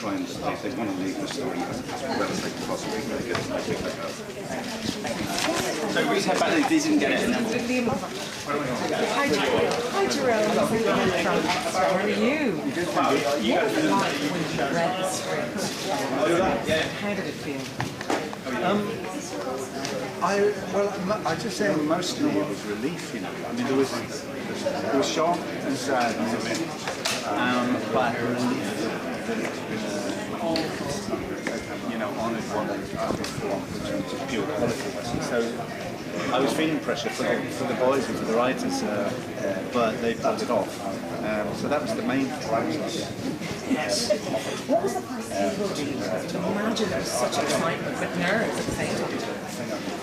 Try and if they want to leave the story as well as they can possibly make it. So we said back they didn't get it. Hi Jerome. How are you? You like when you read the script? How did it feel? I just say mostly it was relief, you know. I mean, it was shock and sadness, but relief. You know, honoured what I've been for in terms of pure quality. So I was feeling pressure for the boys and for the writers, but they pulled it off. So that was the main thing. Yes. What was the process to imagine there was such excitement but nerves at the same time?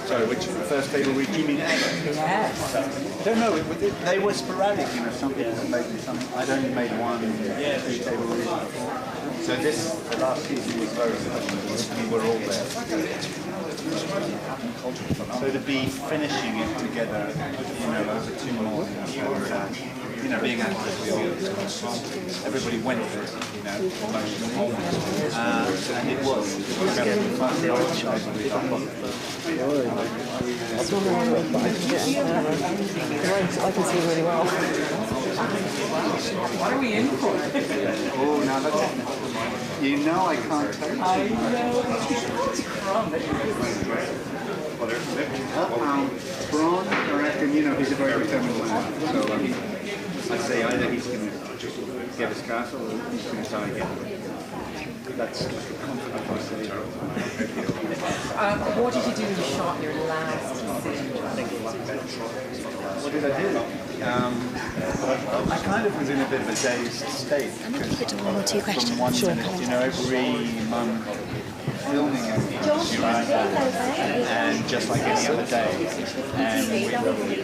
Sorry, which first table read? Do you mean ever? Yes. I don't know. They were sporadic, you know. Some people had made me some. I'd only made one table read before. So the last season was very good. We were all there. So to be finishing it together, you know, over 2 mornings, you know, being active, everybody went for it, you know, emotionally, and it was I can see really well. What are we in for? Oh, now that's it. You know I can't tell you. I know. Braun, I reckon, you know, he's a very determined man. So I'd say either he's going to just get his castle or he's going to try and get it. That's confident I say. What did you do when you shot your last scene? What did I do? I kind of was in a bit of a dazed state. I'm going to keep it to 1 or 2 questions. From 1 minute, you know, every month filming everything, right? And just like any other day. And we've got to be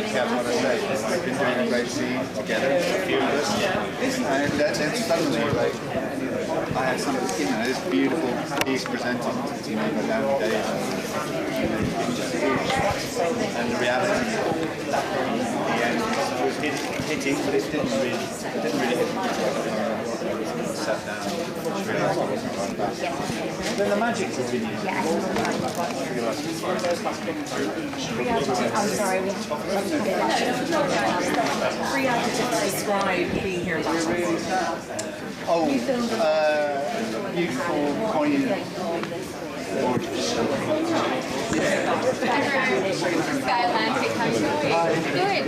careful what I say. We've been doing a great scene together, a few of us. And then suddenly, like, I had some, you know, this beautiful piece presented to me by Dan Dave. And the reality, the end was hitting, but it didn't really hit me. Sat down, then the magic continues. I'm sorry, we three adjectives describe being here last night. Oh, beautiful, poignant, gorgeous. Good.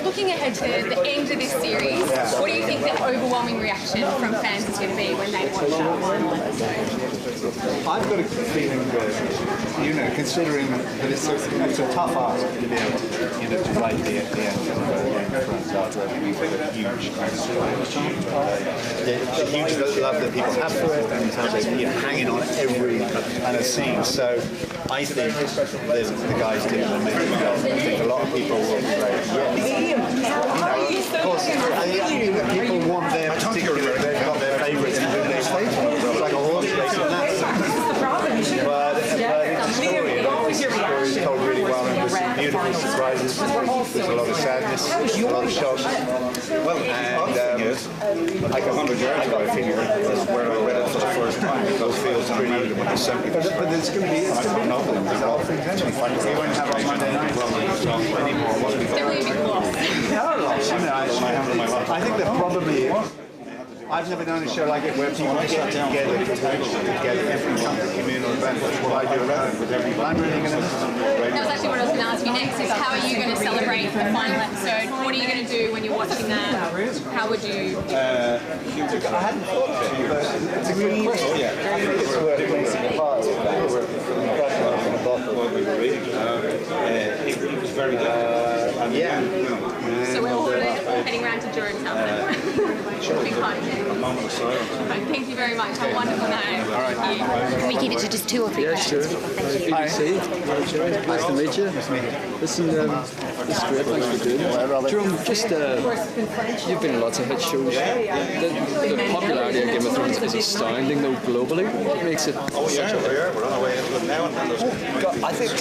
Looking ahead to the end of this series, what do you think the overwhelming reaction from fans is going to be when they watch that final episode? I've got a feeling that, you know, considering that it's a tough ask to be able to, you know, to write the end of Game of Thrones after a huge kind of the huge love that people have for it and how they, you know, hanging on every kind of scene. So I think the guys did an amazing job. I think a lot of people will be very, of course, I think people want their particular, they've got their favourites and their statements. It's like a horse race in that sense. But it's a story is told really well, and there's some beautiful surprises. There's a lot of sadness, a lot of shock. Well, and like 100 years ago, I figure, where I read it for the first time, those fields in America with the Assembly. But it's going to be a novel. There's all things anyway. We won't have on Monday night anymore. They're really big loss. I think that probably I've never known a show like it where people get together to get everyone to communal event. That's what I do with everyone. I'm really going to That was actually what I was going to ask you next, is how are you going to celebrate the final episode? What are you going to do when you're watching that? How would you... I hadn't thought of it, but it's a good question. I think it's worth thinking about. What we were reading, it was very good. So we're all heading around to Jordan's house. A moment of silence. Thank you very much. Have a wonderful night. All right. Can we keep it to just 2 or 3 questions? Sure. Nice to meet you. Listen, this is great. Thanks for doing it. Jerome, just you've been in lots of hit shows. The popularity of Game of Thrones is astounding, though, globally. What makes it such a hit? I think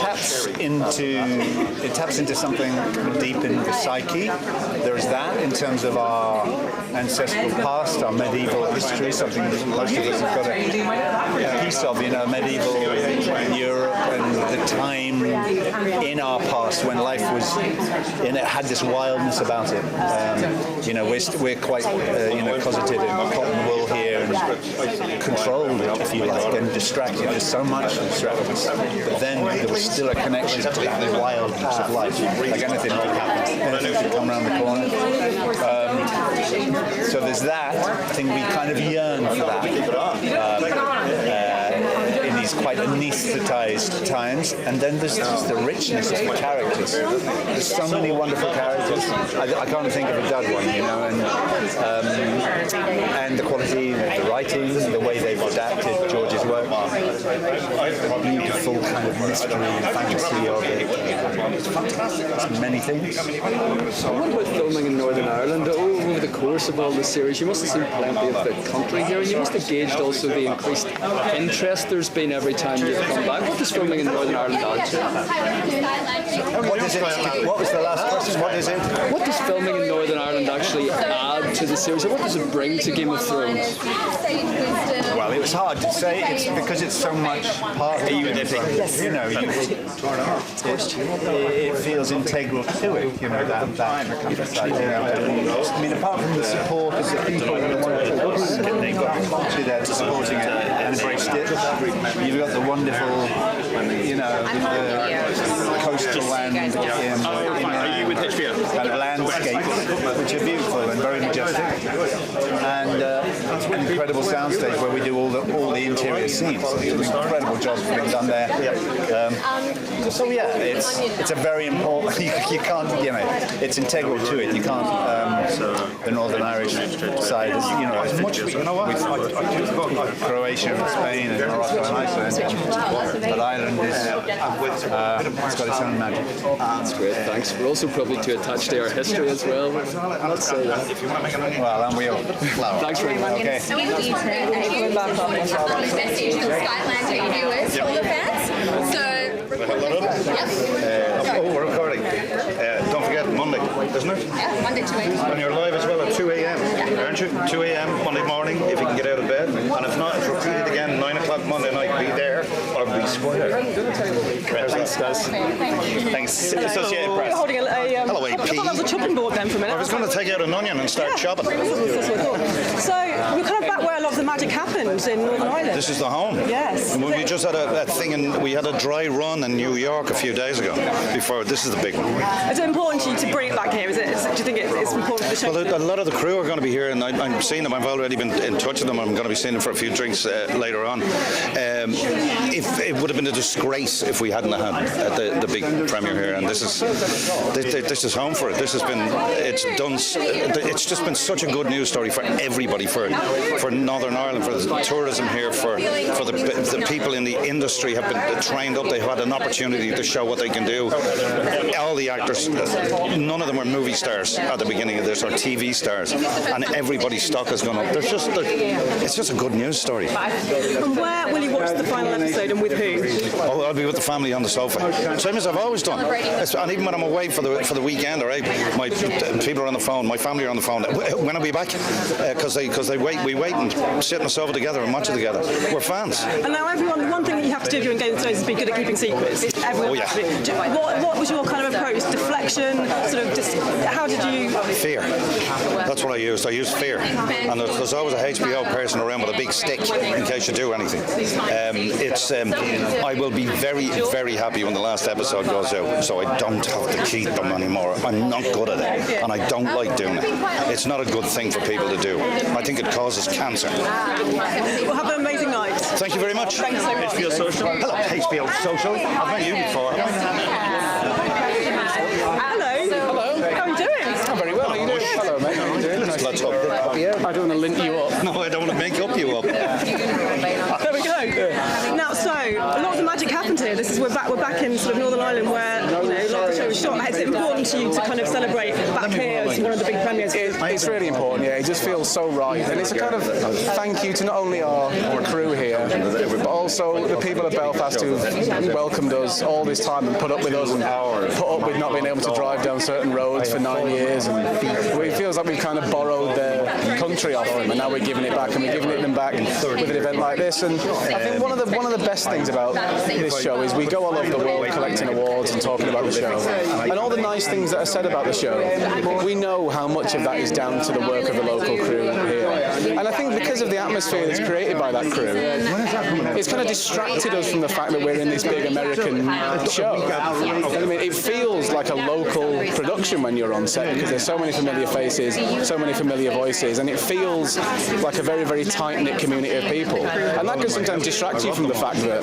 it taps into something deep in the psyche. There's that in terms of our ancestral past, our medieval history, something that most of us have got a piece of, medieval Europe and the time in our past when life was, it had this wildness about it. We're quite, closeted in cotton wool here and controlled, if you like, and distracted. There's so much distractions. But then there was still a connection to that wildness of life. Like anything could happen. Anything could come around the corner. So there's that. I think we kind of yearn for that. In these quite anaesthetised times, and then there's just the richness of the characters. There's so many wonderful characters. I can't think of a dud one, and the quality of the writing, the way they've adapted George's work, the beautiful kind of mystery and fantasy of it. It's fantastic. It's many things. What about filming in Northern Ireland? Over the course of all the series, you must have seen plenty of the country here, and you must have gauged also the increased interest there's been every time you come back. What does filming in Northern Ireland add to it? What is it? What was the last question? What is it? What does filming in Northern Ireland actually add to the series? Or what does it bring to Game of Thrones? Well, it was hard to say. It's because it's so much part of you. It feels integral to it. I mean, apart from the support of the people and the wonderful they've got the country there to supporting it and embraced it. You've got the wonderful, the coastal land kind of landscapes, which are beautiful and very majestic, and an incredible soundstage where we do all the interior scenes. It's an incredible job being done there. So yeah, it's a very important. You can't, it's integral to it. You can't. The Northern Irish side is, as much with Croatia and Spain and Morocco and Iceland, but Ireland is it's got its own magic. That's great, thanks. We're also probably too attached to our history as well. Let's say that. Well, and we all. Thanks very much. Okay. So we need to message to Skyland viewers, all the fans. So, we're recording. Don't forget Monday, isn't it? Yeah, Monday 2 a.m. And you're live as well at 2 a.m, aren't you? 2 a.m. Monday morning, if you can get out of bed. And if not, it's repeated again, 9 o'clock Monday night. Be there or be square. Thanks, guys. Thanks, Associated Press. You're holding Hello, AP. I thought that was a chopping board then for a minute. I was going to take out an onion and start chopping. That's what I thought. So we're kind of back where a lot of the magic happened in Northern Ireland. This is the home. Yes. We just had a thing, we had a dry run in New York a few days ago. Before this is the big one. Is it important to you to bring it back here? Do you think it's important for the show? Well, a lot of the crew are going to be here, and I'm seeing them. I've already been in touch with them. I'm going to be seeing them for a few drinks later on. If it would have been a disgrace if we hadn't had the big premiere here, and this is home for it. It's just been such a good news story for everybody, for Northern Ireland, for the tourism here, for the people in the industry have been trained up. They've had an opportunity to show what they can do. All the actors, none of them were movie stars at the beginning of this, or TV stars, and everybody's stock has gone up. It's just a good news story. And where will you watch the final episode, and with who? Oh, I'll be with the family on the sofa, same as I've always done. And even when I'm away for the weekend, all right, my people are on the phone, my family are on the phone. When are we back? Because we wait and sit on the sofa together and watch it together. We're fans. And now everyone, one thing that you have to do during Game of Thrones is be good at keeping secrets. Everyone has to be. What was your kind of approach? Deflection? Sort of just, how did you... Fear. That's what I used. I used fear. And there's always a HBO person around with a big stick in case you do anything. I will be very, very happy when the last episode goes out, so I don't have to keep them anymore. I'm not good at it, and I don't like doing it. It's not a good thing for people to do. I think it causes cancer. Well, have an amazing night. Thank you very much. Thanks so much. HBO Social. Hello, HBO Social. I've met you before. Hello. How are you doing? I'm very well. How are you doing? Hello, mate. How are you doing? Let's talk. I don't want to link you up. No, I don't want to make up you up. There we go. Now, so a lot of the magic happened here. We're back in sort of Northern Ireland, where a lot of the show was shot. Is it important to you to kind of celebrate back here as one of the big premieres? I It's really important, yeah. It just feels so right. And it's a kind of thank you to not only our crew here, but also the people of Belfast who've welcomed us all this time and put up with us and put up with not being able to drive down certain roads for 9 years. And it feels like we've kind of borrowed their country off them, and now we're giving it back, and we're giving it them back with an event like this. And I think one of the best things about this show is we go all over the world collecting awards and talking about the show. And all the nice things that are said about the show, we know how much of that is down to the work of the local crew here. And I think because of the atmosphere that's created by that crew, it's kind of distracted us from the fact that we're in this big American show. I mean, it feels like a local production when you're on set because there's so many familiar faces, so many familiar voices, and it feels like a very, very tight-knit community of people. And that can sometimes distract you from the fact that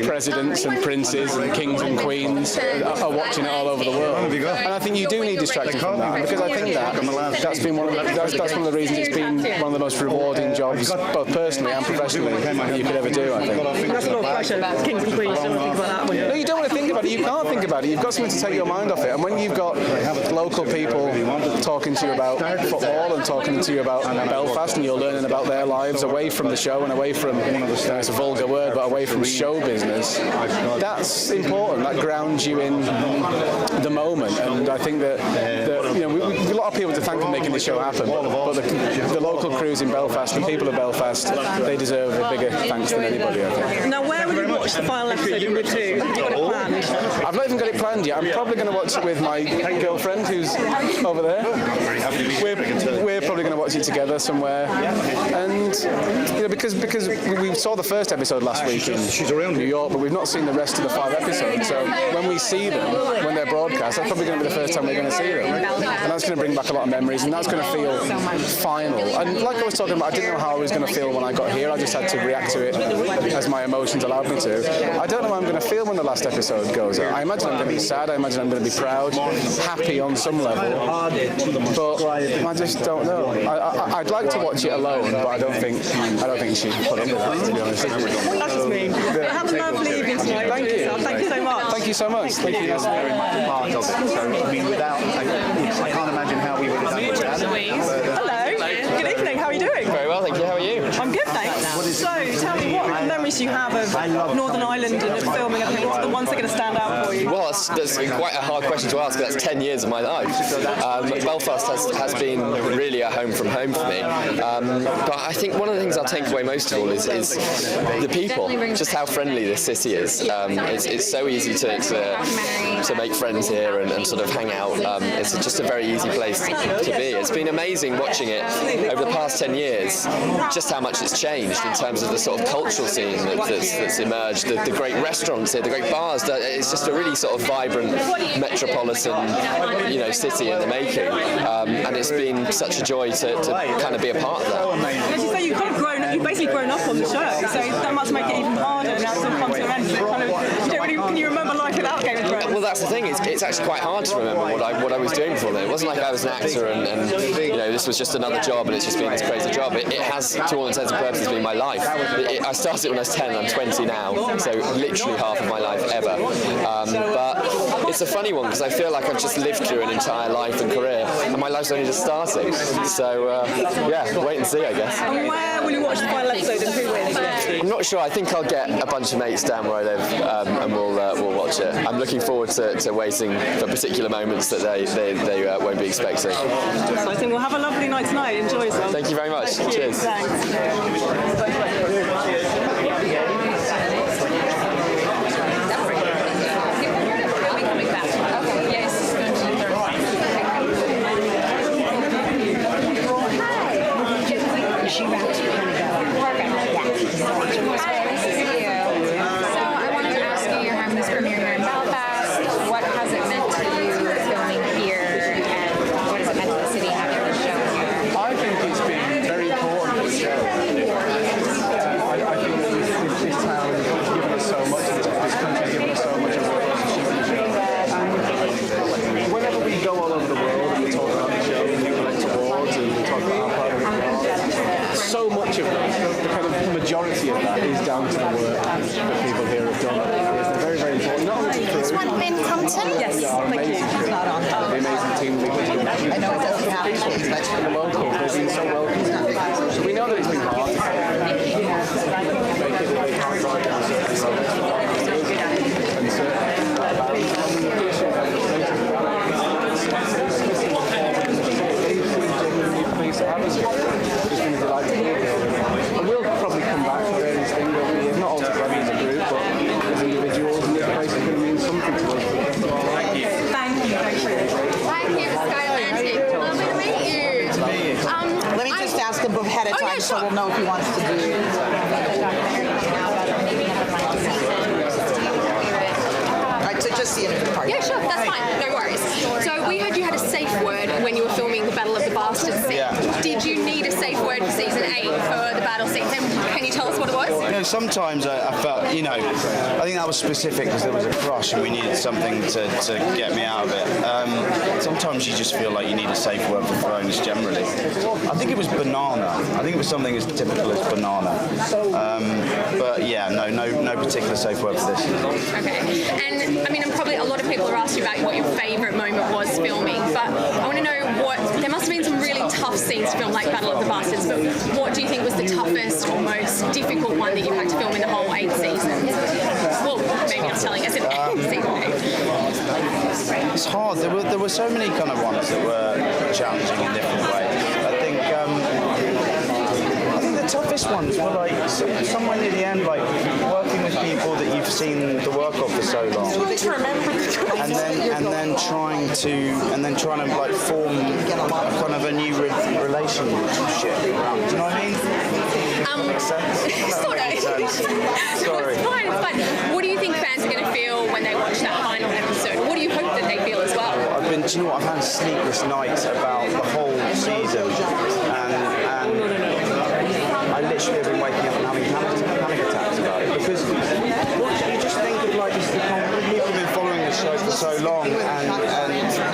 presidents and princes and kings and queens are watching it all over the world. And I think you do need distraction from that, because I think that's been one of the reasons it's been one of the most rewarding jobs, both personally and professionally, that you could ever do, I think. That's a lot of pressure, kings and queens, don't think about that. No, you don't want to think about it. You can't think about it. You've got something to take your mind off it. And when you've got local people talking to you about football and talking to you about Belfast, and you're learning about their lives away from the show and away from, it's a vulgar word, but away from show business, that's important. That grounds you in the moment. And I think that we've a lot of people to thank for making this show happen, but the local crews in Belfast, the people of Belfast, they deserve a bigger thanks than anybody, I think. Now, where will you watch the final episode in Route 2? Have you got it planned? I've not even got it planned yet. I'm probably going to watch it with my girlfriend who's over there. We're probably going to watch it together somewhere. And because we saw the first episode last week in New York, but we've not seen the rest of the 5 episodes. So when we see them, when they're broadcast, that's probably going to be the first time we're going to see them. And that's going to bring back a lot of memories, and that's going to feel final. And like I was talking about, I didn't know how I was going to feel when I got here. I just had to react to it as my emotions allowed me to. I don't know how I'm going to feel when the last episode goes out. I imagine I'm going to be sad. I imagine I'm going to be proud, happy on some level. But I just don't know. I'd like to watch it alone, but I don't think she should put up with that, to be honest. That's just me. Have a lovely evening tonight. Thank you. Thank you so much. Thank you so much. Thank you. That's very much a part of it. So, I mean, I can't imagine how we would have done it without it. Hello. Good evening. How are you doing? Very well, thank you. How are you? I'm good, thanks. So, tell me, what memories do you have of Northern Ireland and filming? I think what are the ones that are going to stand out for you? Well, that's quite a hard question to ask, because that's 10 years of my life. Belfast has been really a home from home for me. But I think one of the things I'll take away most of all is the people, just how friendly this city is. It's so easy to make friends here and sort of hang out. It's just a very easy place to be. It's been amazing watching it over the past 10 years, just how much it's changed in terms of the sort of cultural scene that's emerged, the great restaurants here, the great bars. It's just a really sort of vibrant metropolitan, city in the making, and it's been such a joy to kind of be a part of that. As you say, you've basically grown up on the show, so that must make it even harder now to come to an end. Can you remember life without Game of Thrones? Well, that's the thing. It's actually quite hard to remember what I was doing before then. It wasn't like I was an actor and this was just another job and it's just been this crazy job. It has, to all intents and purposes, been my life. I started when I was 10 and I'm 20 now, so literally half of my life ever. But it's a funny one because I feel like I've just lived through an entire life and career, and my life's only just starting. So wait and see, I guess. And where will you watch the final episode and who wins? I'm not sure. I think I'll get a bunch of mates down where I live, and we'll watch it. I'm looking forward to waiting for particular moments that they won't be expecting. Exciting. We'll have a lovely night tonight. Enjoy yourself. Thank you very much. Thank you. Cheers. Thanks. majority of that is down to the work that people here have done. It's very, very important. Not only This one been Compton? Yes, our amazing crew, the amazing team we I know it doesn't happen, but the locals, they've been so welcome. So we know that it's been hard. And we'll probably come back to various things over the years, not all together as a group, but as individuals, and this place is going to mean something to us. Thank you. Thank you, Skylantic. Lovely to meet you. let me just ask him ahead of time so we'll know if he wants to do Alright, so just see him in the party. Yeah, sure, that's fine. No worries. So we heard you had a safe word when you were filming the Battle of the Bastards scene. Yeah. Did you need a safe word for season 8 for the battle scene? Can you tell us what it was? You know, sometimes I felt, I think that was specific because there was a crush and we needed something to get me out of it. Sometimes you just feel like you need a safe word for Thrones generally. I think it was banana. I think it was something as typical as banana. But yeah, no particular safe word for this. Okay. And I mean, probably a lot of people are asking about what your favourite moment was filming, but I want to know there must have been some really tough scenes to film, like Battle of the Bastards, but what do you think was the toughest or most difficult one that you had to film in the whole 8 seasons? Well, maybe I'm telling us in season 8. It's hard. There were so many kind of ones that were challenging in different ways. I think the toughest ones were like somewhere near the end, like working with people that you've seen the work of for so long, and then trying to like form kind of a new relationship. Do you know what I mean? Makes sense? Sort of. Sorry. It's fine. What do you think fans are going to feel when they watch that final episode? What do you hope that they feel as well? Do you know what? I've had sleepless nights about the whole season, and I literally have been waking up and having panic attacks about it because you just think of like people have been following the show for so long, and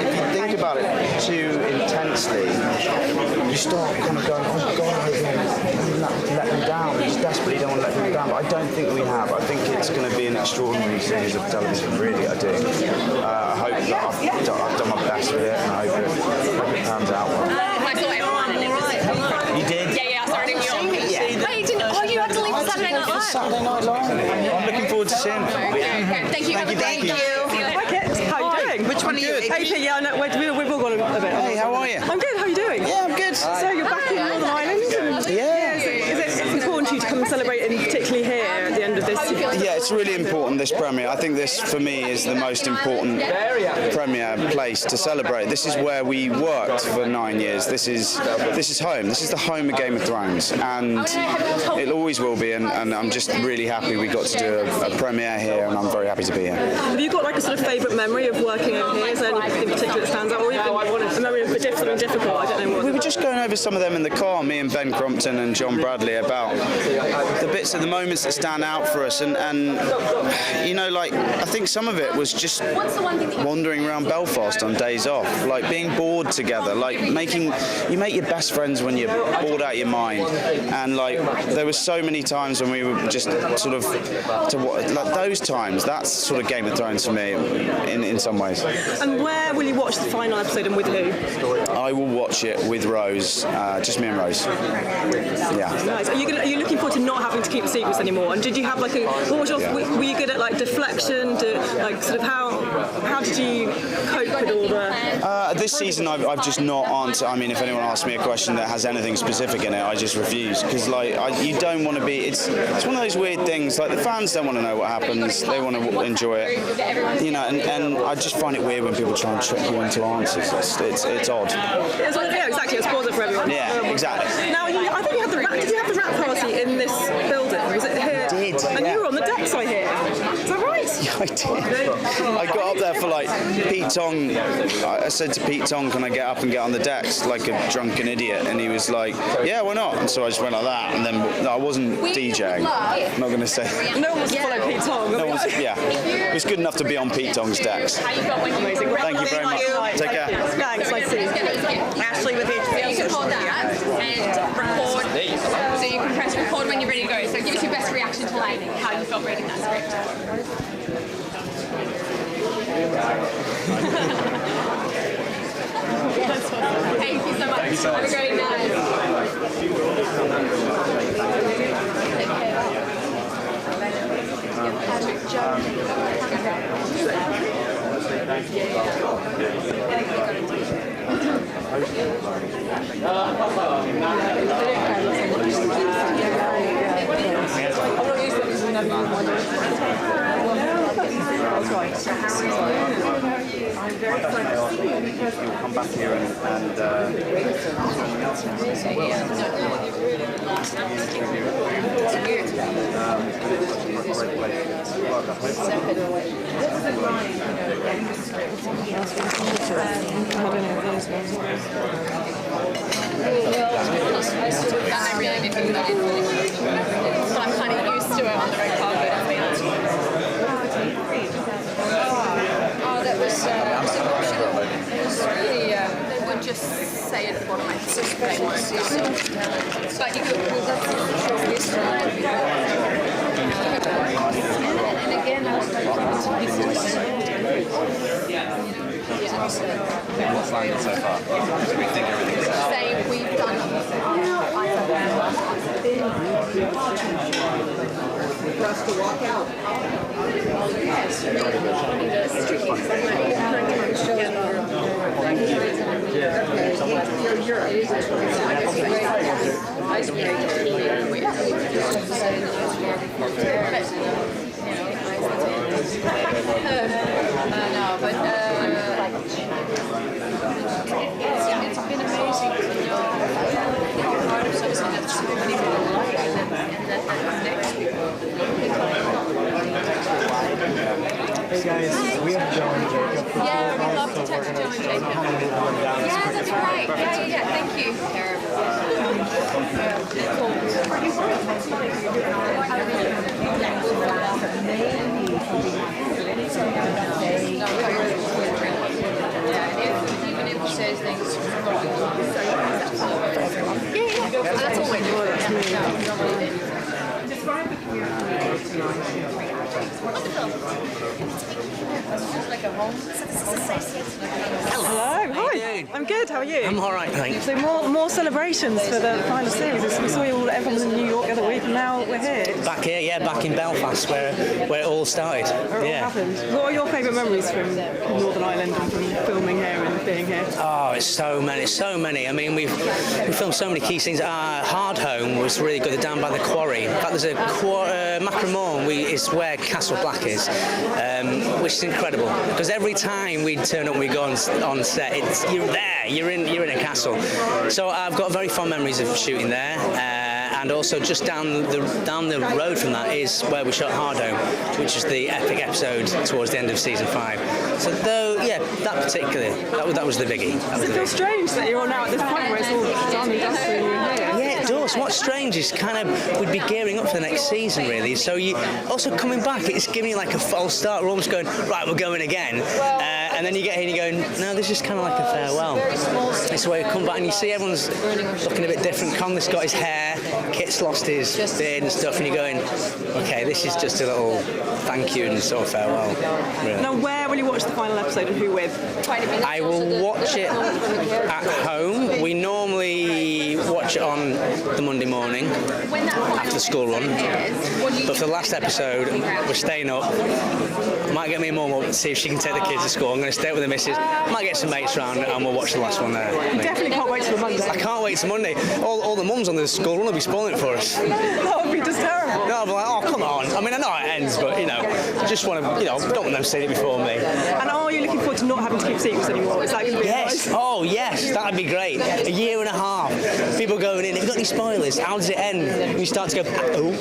if you think about it too intensely, you start kind of going, oh God, I let them down. You just desperately don't want to let them down, but I don't think we have. I think it's going to be an extraordinary series of television, really, I do. I hope that I've done my best with it, and I hope it pans out well. I saw everyone, and it was... You did? Yeah, I saw it in New York. Wait, you didn't... Oh, you had to leave for Saturday Night Live. Saturday Night Live. I'm looking forward to seeing it. Okay. Thank you. Thank you. Hi, Kit. How are you doing? Which one are you? AP, yeah, no, we've all got a bit. Hey, how are you? I'm good, how are you doing? Yeah, I'm good. So you're back in Northern Ireland? Yeah. Is it important to you to come and celebrate, and particularly here at the end of this? Yeah, it's really important, this premiere. I think this, for me, is the most important premiere place to celebrate. This is where we worked for 9 years. This is home. This is the home of Game of Thrones, and it always will be, and I'm just really happy we got to do a premiere here, and I'm very happy to be here. Have you got like a sort of favourite memory of working over here? Is there anything in particular that stands out? Or even a memory of something difficult? I don't know what. We were just going over some of them in the car, me and Ben Crompton and John Bradley, about the bits of the moments that stand out for us, and like I think some of it was just wandering around Belfast on days off, like being bored together, like you make your best friends when you're bored out of your mind, and like there were so many times when we were just sort of like those times. That's sort of Game of Thrones for me in some ways. And where will you watch the final episode, and with who? I will watch it with Rose, just me and Rose. Yeah. Nice. Are you looking forward to not having to keep secrets anymore? And did you have like what was your? Were you good at like deflection? Like sort of how did you cope with all the? This season I've just not answered. I mean, if anyone asks me a question that has anything specific in it, I just refuse, because like you don't want to be. It's one of those weird things. Like the fans don't want to know what happens. They want to enjoy it. And I just find it weird when people try and trick you into answers. It's odd. Yeah, exactly. It spoils it for everyone. Yeah, exactly. Now, I think you had did you have the rap party in this building? Or is it here? I did. And you were on the decks, I hear. Is that right? Yeah, I did. I got up there for like Pete Tong. I said to Pete Tong, "Can I get up and get on the decks like a drunken idiot?" And he was like, "Yeah, why not?" And so I just went like that. And then I wasn't DJing. I'm not going to say. No one was to follow Pete Tong. No one was. Yeah, it was good enough to be on Pete Tong's decks. Amazing. Thank you very much. Take care. Thanks. Nice to see you. Ashley with HBO. You can hold that and record. So you can press record when you're ready to go. So give us your best reaction to like how you felt reading that script. That's Have a great night. You'll come back here and I really did think that in, but I'm kind of used to it on the red carpet. Oh, that was emotional. It was really. They would just say it for my sister. But you could. And again, I was what's landed so far? Do we think everything's Say we've done. For us to walk out. no, but it's been amazing to know part of something that so many people like and that connects Hey guys, we have Joe and Jacob. Yeah, we'd love to talk to Joe and Jacob. Yeah, that'd be great. Yeah, thank you. even if he says things Yeah, that's all we're doing. it's like a home. Hello, hi. I'm good. How are you? I'm all right, thanks. So more celebrations for the final series. We saw you all. Everyone was in New York the other week, and now we're here. Back here, yeah, back in Belfast, where it all started. Where it all happened. What are your favourite memories from Northern Ireland and from filming here and being here? Oh, it's so many. I mean, we filmed so many key scenes. Hard Home was really good. Down by the quarry. In fact, there's a Macramore is where Castle Black is, which is incredible. Because every time we turn up and we go on set, you're there. You're in a castle. So I've got very fond memories of shooting there. And also just down the road from that is where we shot Hard Home, which is the epic episode towards the end of season 5. So that particularly, that was the biggie. Does it feel strange that you're now at this point where it's all done and dusted and you're here? Yeah, it does. What's strange is we'd be gearing up for the next season, really. So you also coming back, it's giving you like a false start. We're almost going, right, we're going again. And then you get here and you're going, no, this is kind of like a farewell. It's where you come back and you see everyone's looking a bit different. Conley's got his hair, Kit's lost his beard and stuff, and you're going, okay, this is just a little thank you and sort of farewell. Really. Now, where will you watch the final episode and who with? I will watch it at home. We normally watch it on the Monday morning after the school run. But for the last episode, we're staying up. I might get me and Mum up and see if she can take the kids to school. I'm going to stay up with the missus. I might get some mates round and we'll watch the last one there. You definitely can't wait till Monday. I can't wait till Monday. All the mums on the school run will be spoiling it for us. That would be just terrible. No, I'll be like, oh, come on. I mean, I know how it ends, but, I just want to, don't want them seeing it before me. And are you looking forward to not having to keep secrets anymore? Is that going to be Yes. nice? Oh, yes. That'd be great. A year and a half. People going in. Have you got any spoilers? How does it end? And you start to go, oh.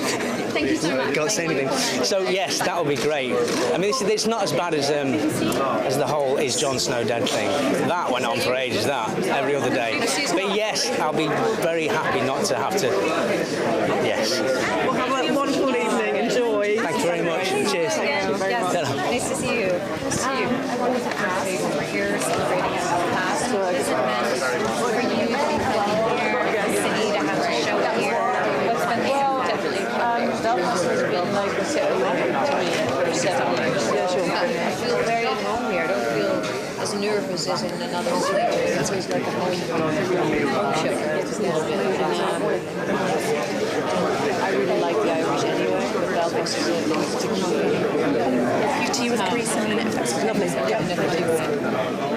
Thank you so much. Can't say anything. So, yes, that would be great. I mean, it's not as bad as the whole is Jon Snow dead thing. That went on for ages, every other day. But, yes, I'll be very happy not to have to. Yes. Well, have a wonderful evening. Enjoy. Thank you very much. Cheers. Nice to see you. I wanted to ask, you're celebrating in Belfast. What does it mean for you to be playing here, the city, to have a show here? What's been definitely Belfast has been like a second home to me for 7 years. I feel very at home here. I don't feel as nervous Office is in another city. So it's like a home show. I really like the Irish anyway. Belfast is a You two with Teresa on Netflix. Lovely.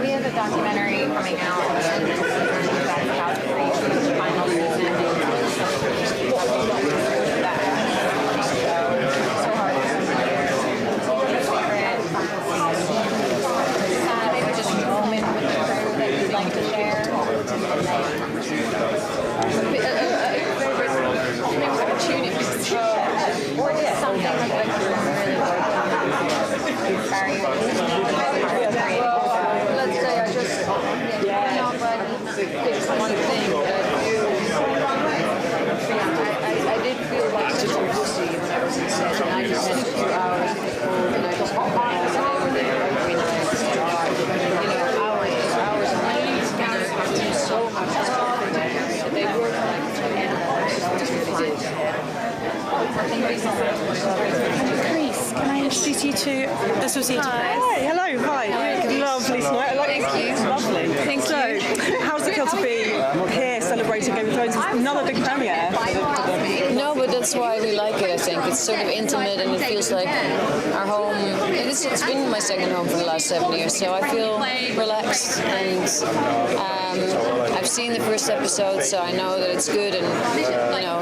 We have a documentary coming out about how to reach the final season. So hard to maybe just a moment with the crew that you'd like to share. Opportunities. Or just something like that you really work on. Let's say I just pick one thing that I did feel like such a pussy when I was in set, and I just had 2 hours to hold, and I just went home, and they were there every night. Hours and nights, and I had to do so much stuff that they were like Chris, can I introduce you to Associated Press? Hi, hello, hi. Lovely tonight. Thank you. Lovely. Thank you. How's it feel to be here celebrating Game of Thrones? It's another big premiere. No, but that's why we like it, I think. It's sort of intimate and it feels like our home. It's been my second home for the last 7 years, so I feel relaxed and I've seen the first episode, so I know that it's good and,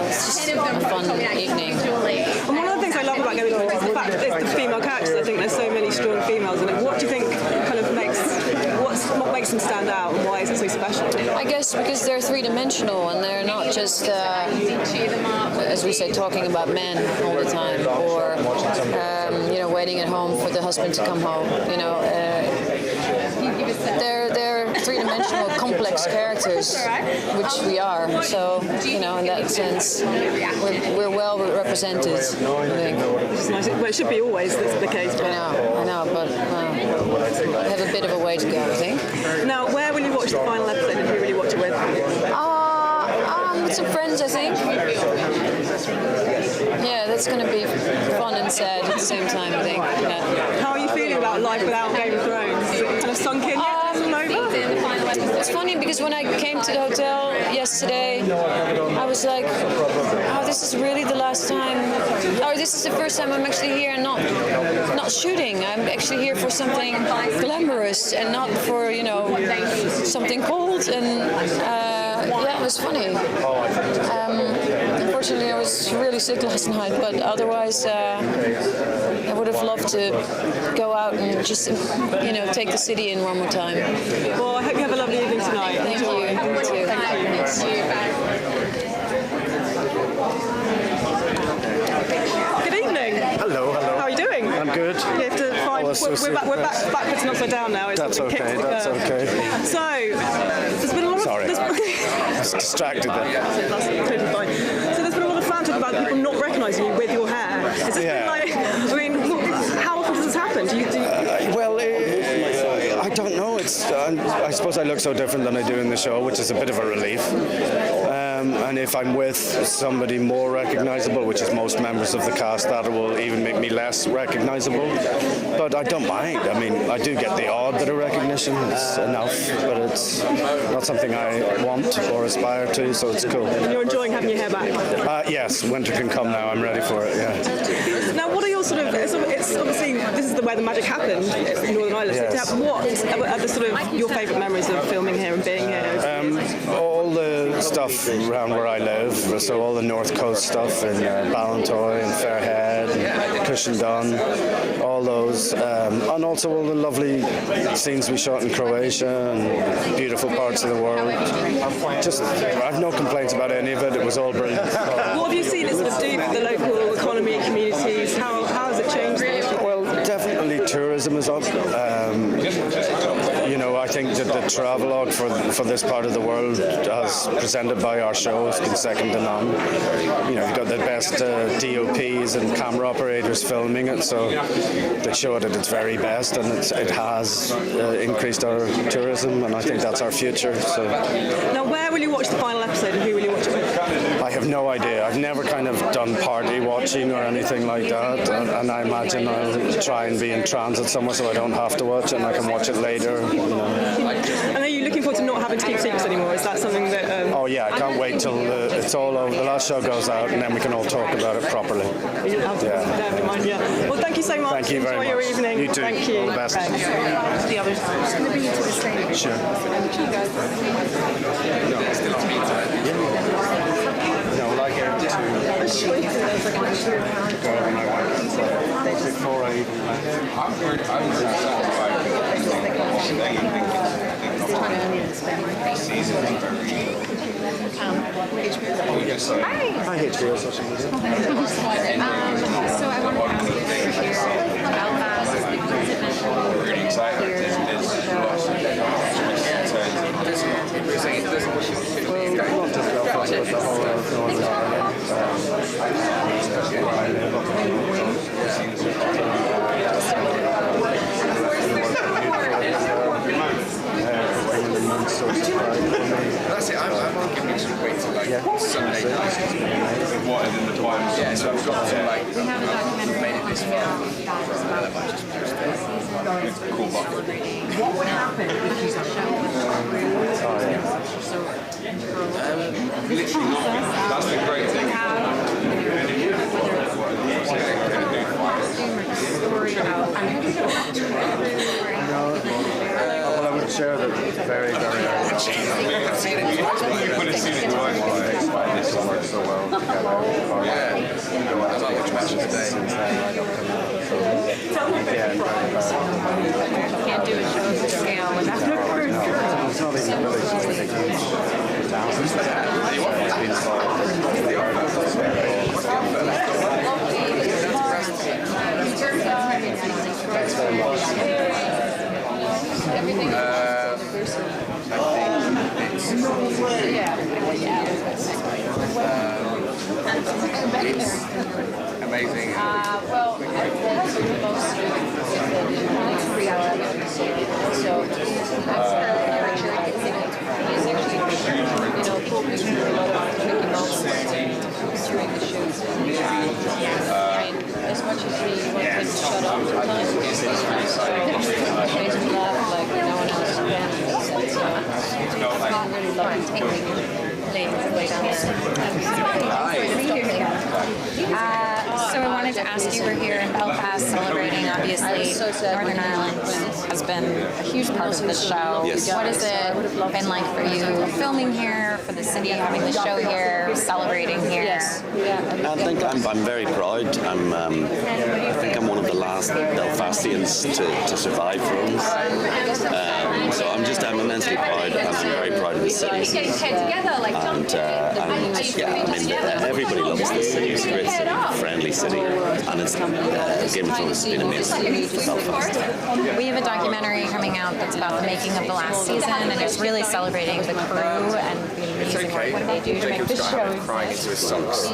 it's just a fun evening. And one of the things I love about Game of Thrones is the fact that there's the female characters. I think there's so many strong females in it. What do you think kind of what makes them stand out and why is it so special? I guess because they're three-dimensional and they're not just, as we say, talking about men all the time or, waiting at home for the husband to come home. They're three-dimensional, complex characters, which we are. So, in that sense, we're well represented, I think. Well, it should be always the case. But I know, but we have a bit of a way to go, I think. Now, where will you watch the final episode and who will you watch it with? With some friends, I think. Yeah, that's going to be fun and sad at the same time, I think. Yeah. How are you feeling about life without Game of Thrones? Is it kind of sunk in yet? It's funny because when I came to the hotel yesterday, I was like, this is really the last time. This is the first time I'm actually here and not shooting. I'm actually here for something glamorous and not for, something cold. And it was funny. Unfortunately, I was really sick last night, but otherwise, I would have loved to go out and just, take the city in one more time. Well, I hope you have a lovely evening tonight. Thank you. Thank you. Good evening. Hello. How are you doing? I'm good. You have to find. We're backwards and upside down now. That's okay. That's okay. So, there's been a lot of. Sorry. I was distracted there. That's totally fine. So there's been a lot of fan talk about people not recognising you with your hair. Has this been like? How often does this happen? Do you? I don't know. I suppose I look so different than I do in the show, which is a bit of a relief. And if I'm with somebody more recognisable, which is most members of the cast, that will even make me less recognisable. But I don't mind. I mean, I do get the odd bit of recognition. It's enough, but it's not something I want or aspire to, so it's cool. And you're enjoying having your hair back? Yes, winter can come now. I'm ready for it, yeah. Now, what are your sort of... It's obviously, this is where the magic happened, in Northern Ireland. Yes. So what are the sort of your favourite memories of filming here and being here? All the stuff around where I live, so all the North Coast stuff in Ballantoy and Fairhead and Cushendun, all those, and also all the lovely scenes we shot in Croatia and beautiful parts of the world. Just, I have no complaints about any of it. It was all brilliant. What have you seen it sort of do for the local economy, communities? How has it changed? Well, definitely tourism is up. I think that the travelogue for this part of the world, as presented by our show, has been second to none. You've got the best DOPs and camera operators filming it, so they show it at its very best, and it has increased our tourism, and I think that's our future. So. Now, where will you watch the final episode, and who will you watch it with? I have no idea. I've never kind of done party watching or anything like that, and I imagine I'll try and be in transit somewhere so I don't have to watch it and I can watch it later. And are you looking forward to not having to keep secrets anymore? Is that something that... Oh yeah, I can't wait till it's all over. The last show goes out and then we can all talk about it properly. Well, thank you so much. Thank you very much. Enjoy your evening. You too. Thank you. All the best. Thanks. The others. Sure. No, well, I get to go and I went before I even left. Hi, HBO social media. So I want to ask you here, Belfast, We're really excited. There's lots of Well, not just Belfast, but the whole of Northern That's it. I'm giving you some weight to like Sunday night. What in the times? Yeah, so I've got to like. we have a documentary made this film that is about Cool box. What would happen if you show Literally nothing. That's the great thing. Well, I would share that very, very early. You could have seen it twice. This works so well together. Yeah. I like watching matches today. can't do a show of the scale without It's not even really just like a huge town. Thanks very much. It's amazing. well, I was supposed to reality series. So he's actually, focused a lot of Mickey Mouse during the shoots. As much as we want him to shut up for time, he makes me laugh like no one else can. So I really love taking things way down So I wanted to ask you, we're here in Belfast celebrating, obviously, Northern Ireland has been a huge part of the show. Yes. What has it been like for you filming here, for the city, having the show here, celebrating here? I think I'm very proud. I think I'm one of the last Belfastians to survive Rome. So I'm immensely proud, and I'm very proud of the city. Everybody loves this city. It's a great city, a friendly city, and it's Game of Thrones has been amazing for Belfast. We have a documentary coming out that's about the making of the last season, and it's really celebrating the crew and the amazing work that they do to make the show. Crying into his socks. I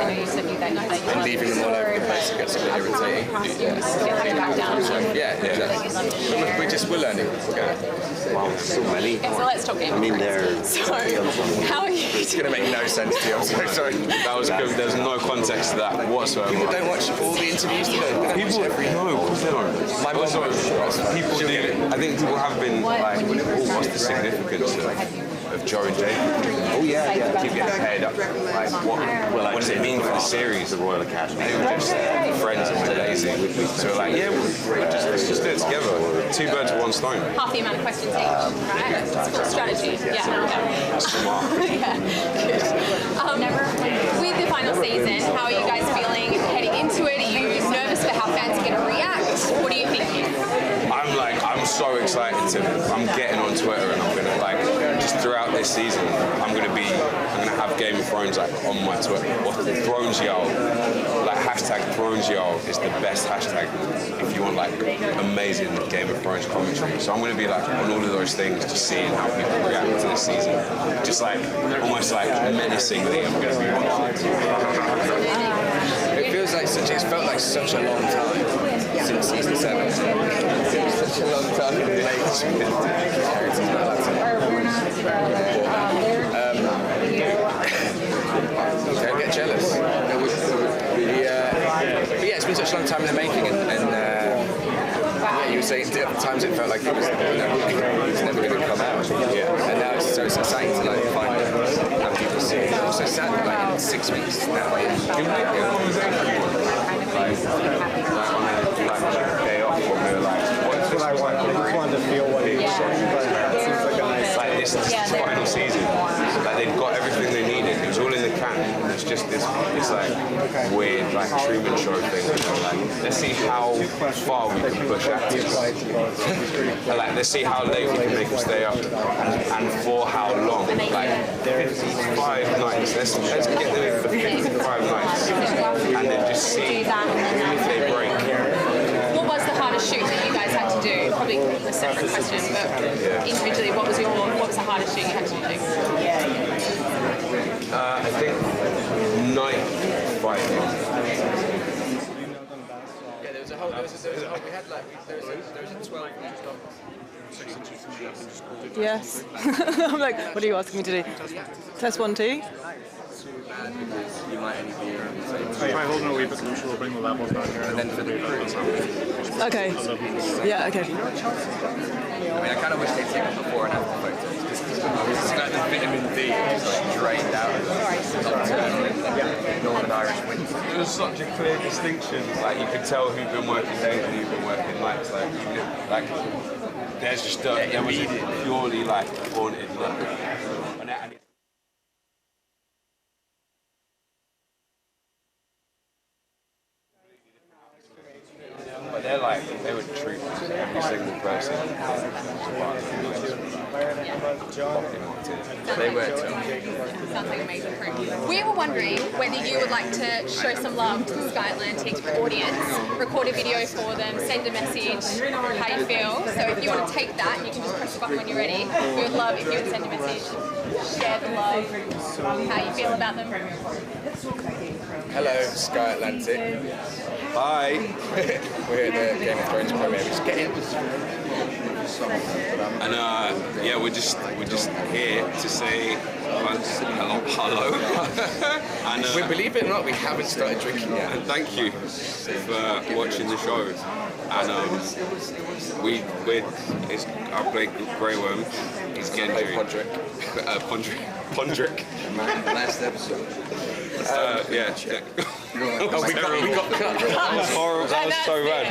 know you said you And leaving them all over the place, it gets a bit irritating. get back down. Yeah, exactly. We're learning. Wow, so many. Okay, so let's talk game. I mean, they're... So, how are you? It's going to make no sense to you. I'm so sorry. That was good. There's no context to that whatsoever. People don't watch all the interviews. No, of course they don't. People do. I think people have been like, what's the significance of Joe and Jake? Oh yeah. Keep getting paired up. Like, what does it mean for the series? The Royal Academy. They were just friends and we're lazy. So we're like, let's just do it together. Two birds with one stone. Half the amount of questions each, right? It's full strategy. Yeah. Smart. Yeah, good. With the final season, how are you guys feeling heading into it? Are you nervous for how fans are going to react? What are you thinking? I'm so excited I'm getting on Twitter and I'm gonna just throughout this season, I'm gonna have Game of Thrones on my Twitter. What the Thrones Yard, hashtag Thrones Yard is the best hashtag if you want amazing Game of Thrones commentary. So I'm gonna be on all of those things, just seeing how people react to this season. Just almost menacingly, I'm gonna be watching. It feels like it's felt like such a long time since season 7. It was such a long time in the were saying at times it felt like it was never going to come out. Yeah. And now it's exciting to like find how people see it. It's also sad that like in 6 weeks now. Day off when we were like, what's this? I just wanted to feel what it was like. This final season, like they've got everything they needed. It was all in the can. It's just this like weird like Truman Show thing. Like, let's see how far we can push actors. Like, let's see how late we can make them stay up, and for how long. Like 55 nights. Let's get them in for 55 nights, and then just see if they break. What was the hardest shoot that you guys had to do? Probably a separate question, but individually, what was the hardest shoot you had to do? I think night fighting. Yeah, there was a whole. We had like there was a 12. Yes. I'm like, what are you asking me to do? Test 1, 2. You might only be try holding a wee bit closer, we'll bring the levels down here. And then for the crew. Okay. Yeah, okay. I mean, I kind of wish they'd taken before and after photos. It's like the vitamin D is like drained out of Northern Irish winter. There was such a clear distinction. Like, you could tell who'd been working days and who'd been working nights. Like there's just there was a purely like haunted look. But they would treat every single person. They were too. Sounds like amazing crew. We were wondering whether you would like to show some love to the Sky Atlantic audience, record a video for them, send a message, how you feel. So if you want to take that, you can just press the button when you're ready. We would love if you would send a message, share the love, how you feel about them. Hello, Sky Atlantic. Hi. We're at the Game of Thrones premiere. Just get in. And yeah, we're just here to say hello. And Believe it or not, we haven't started drinking yet. And thank you for watching the show. And I played Grey Worm. He's Gendry. Pondrick. Last episode. Yeah. We got cut. That was horrible. That was so bad.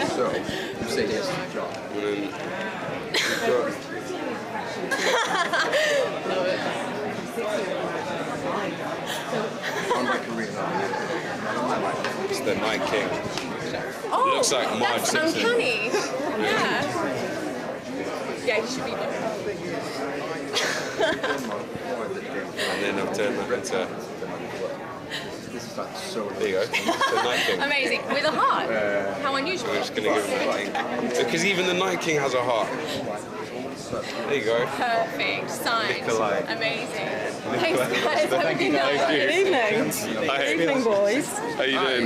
So, say yes to John. It's the Night King. Oh, it looks like Marge that's Simpson. uncanny. Yeah. Yeah, you should be good. And then I've turned that into... There you go. The Night King. Amazing. With a heart. How unusual. I'm just going to give him a king. Because even the Night King has a heart. There you go. Perfect. Signed. Nikolaj. Amazing. Thanks, guys. Have a good night. Good evening. Hi. Good evening, boys. How you doing?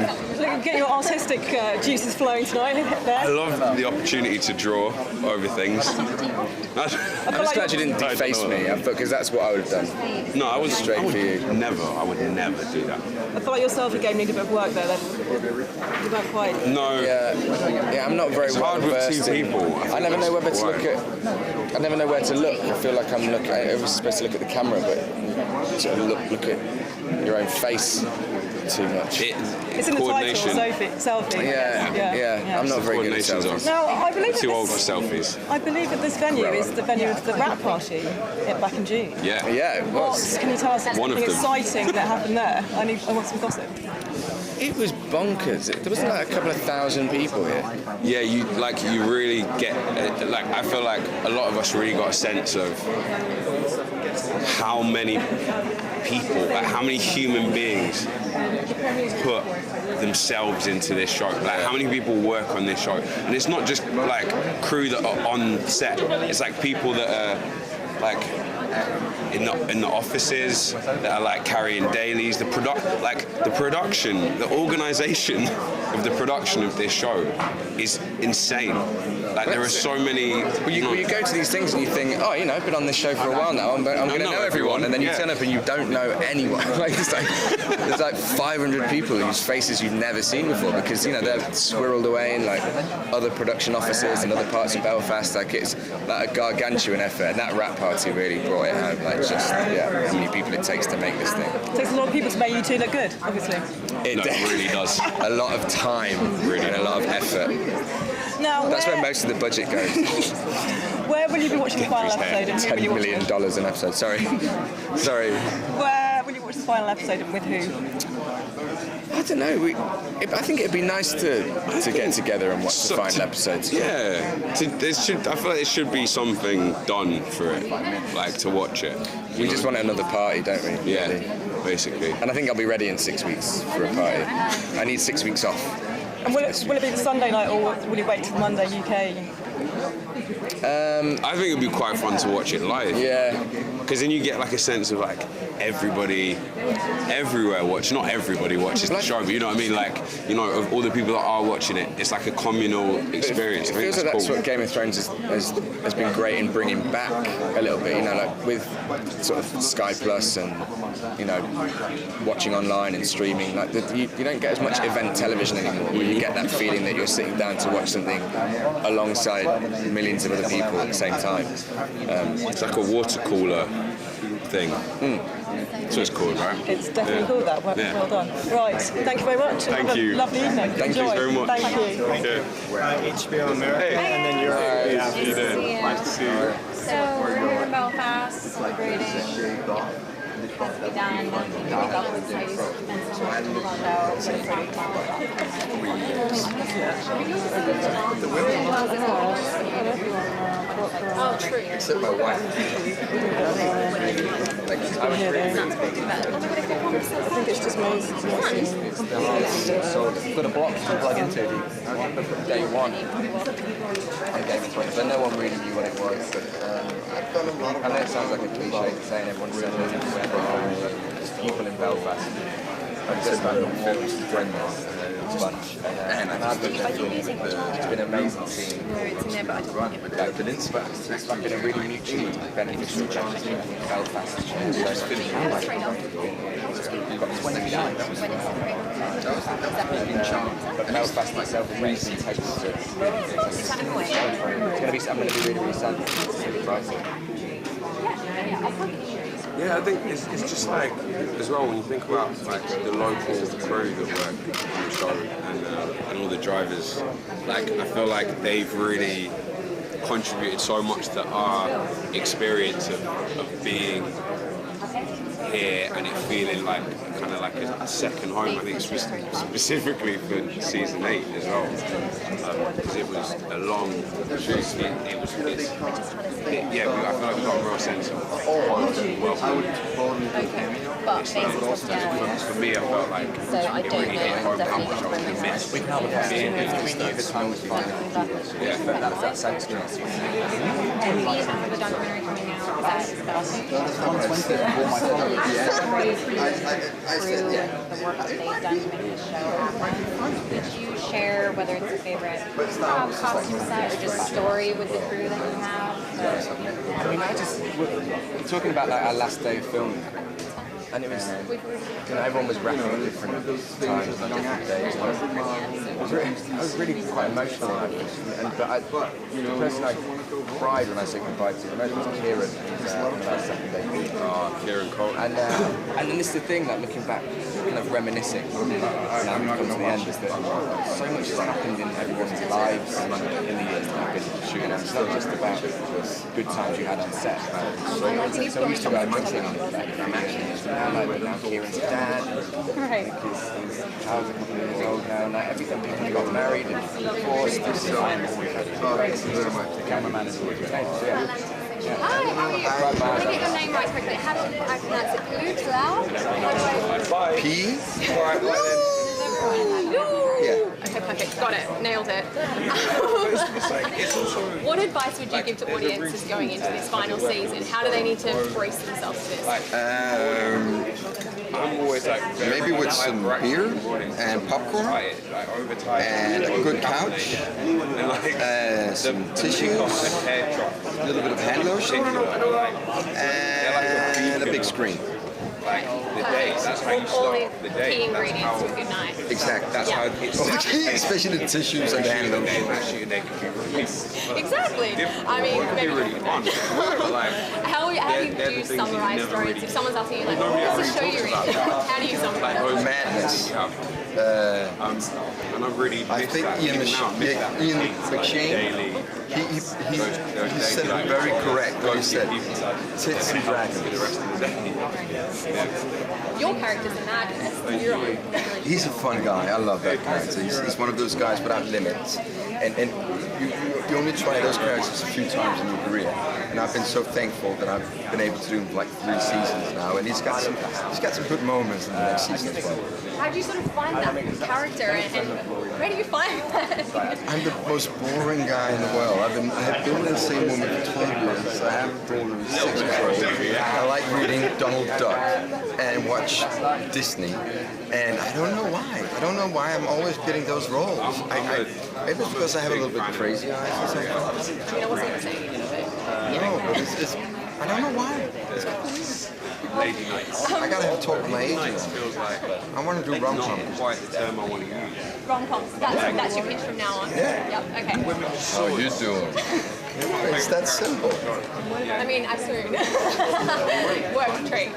Get your artistic juices flowing tonight. I love the opportunity to draw over things. I'm just glad you didn't deface me, because that's what I would have done. No, I was straight for you. I would never do that. I feel like your selfie game needed a bit of work there. You weren't quite. No. Yeah, I'm not very it's well hard with versed two people. I never know whether to look at. I never know where to look. I feel like I was supposed to look at the camera, but sort of look at your own face too much. It's in the title, selfie. Yeah. I'm not very good at selfies. Now, I believe Too old for selfies. I believe that this venue is the venue of the rap party back in June. Yeah. Yeah, it was. Can you tell us One of something them. exciting that happened there? I want some gossip. It was bonkers. There wasn't like a couple of thousand people here. Yeah, you really get I feel like a lot of us really got a sense of how many people, how many human beings put themselves into this show. Like, how many people work on this show? And it's not just like crew that are on set. It's like people that are like in the offices that are like carrying dailies. The organisation of the production of this show is insane. Like there are so many. Well, you go to these things and you think, oh, you know, I've been on this show for a while now. I'm going to know everyone, and then you turn up and you don't know anyone. There's like 500 people whose faces you've never seen before because they're squirreled away in like other production offices and other parts of Belfast. Like it's like a gargantuan effort, and that rap party really brought it home. Like just how many people it takes to make this thing. It takes a lot of people to make you two look good, obviously. It really does. A lot of time, and a lot of effort. Now, that's where most of the budget goes. Where will you be watching the final episode? And $10 million an episode. Sorry. Where will you watch the final episode and with who? I don't know. I think it'd be nice to get together and watch the final episodes. Yeah. I feel like there should be something done for it, like to watch it. We just want another party, don't we? Yeah. Really? Basically. And I think I'll be ready in 6 weeks for a party. I need 6 weeks off. And will it be the Sunday night or will you wait till Monday UK? I think it'd be quite fun to watch it live. Yeah. Because then you get like a sense of like everybody, everywhere not everybody watches the show, but you know what I mean? Like, of all the people that are watching it, it's like a communal experience. It feels like that's what Game of Thrones has been great in bringing back a little bit, like with sort of Sky Plus and, watching online and streaming. Like you don't get as much event television anymore, where you get that feeling that you're sitting down to watch something alongside millions of other people at the same time. It's like a water cooler thing. So it's called, right? It's definitely called that. Well done. Right, thank you very much. Thank you. Have a lovely evening. Thank you very much. Thank you. HBO America, and then you're Nice to see you. So we're here in Belfast celebrating has to be done. Keep up with Maisie Except my wife. I was really I think it's just Maisie. I've got a box to plug into day one on Game of Thrones, but no one really knew what it was. But, I know it sounds like a cliche saying everyone's sending it to just people in Belfast. I'm just about to film friends bunch. And I've been it's been an amazing team. It's been a really mutually beneficial relationship with Belfast. We've got 20 nights. But Belfast myself is really takes to it. I'm going to be really, really sad. Yeah, I think it's just like, as well, when you think about like the local crew that work on the show and all the drivers, like I feel like they've really contributed so much to our experience of being here and it feeling like kind of like a second home. I think specifically for season 8 as well, because it was a long shoot. I feel like we got a real sense of welcome. For me, I felt like it really hit home how much I was going to miss being here. Yeah, that sense to us. Through the work that they've done to make this show happen. Did you share whether it's a favorite costume set or just story with the crew that you have? I mean, we're talking about like our last day of filming, and it was, everyone was wrapping at different times and different days. I was really quite emotional about it, but the person I cried when I said goodbye to the most was Kieran, who's on our second day. Kieran Cole. And then this is the thing, like looking back, kind of reminiscing, now we come to the end, is that so much has happened in everyone's lives in the years that I've been shooting. It's not just about good times you had on set. So I'm used to going missing on it. Now Kieran's dad, right. He's a couple of years old now, and like everything, people got married and divorced. The cameraman is always changed. Hi, how are you? Let me get your name right quickly. How do I pronounce it? P? Okay, perfect. Got it. Nailed it. What advice would you give to audiences going into this final season? How do they need to brace themselves for this? I'm always maybe with some beer and popcorn and a good couch, some tissues, a little bit of hand lotion, and a big screen. That's how you start the day. Key ingredients to a good night. Exactly. That's how especially the tissues and the hand lotion. Exactly. I mean, maybe really fun. How do you summarize stories? If someone's asking you, like, what's the show you're in? How do you summarize it? Madness. And I'm really I think Ian McShane, he said it very correct when he said tits and dragons. Your character's a madness. You're on. He's a fun guy. I love that character. He's one of those guys without limits. And you only try those characters a few times in your career. And I've been so thankful that I've been able to do like 3 seasons now. And he's got some good moments in the next season as well. How do you sort of find that character, and where do you find that? I'm the most boring guy in the world. I have been in the same woman for 12 years. I haven't been in 6 years. I like reading Donald Duck and watch Disney, and I don't know why. I don't know why I'm always getting those roles. Maybe it's because I have a little bit crazy eyes or something. I mean, I wasn't saying it, but no, but it's I don't know why. I gotta have a talk with my agent. I want to do rom-coms. Quite the term I want to use. Rom-coms. That's your pitch from now on. Yeah. Yep. Okay. How you doing? It's that simple. I mean, I swoon. Work treat.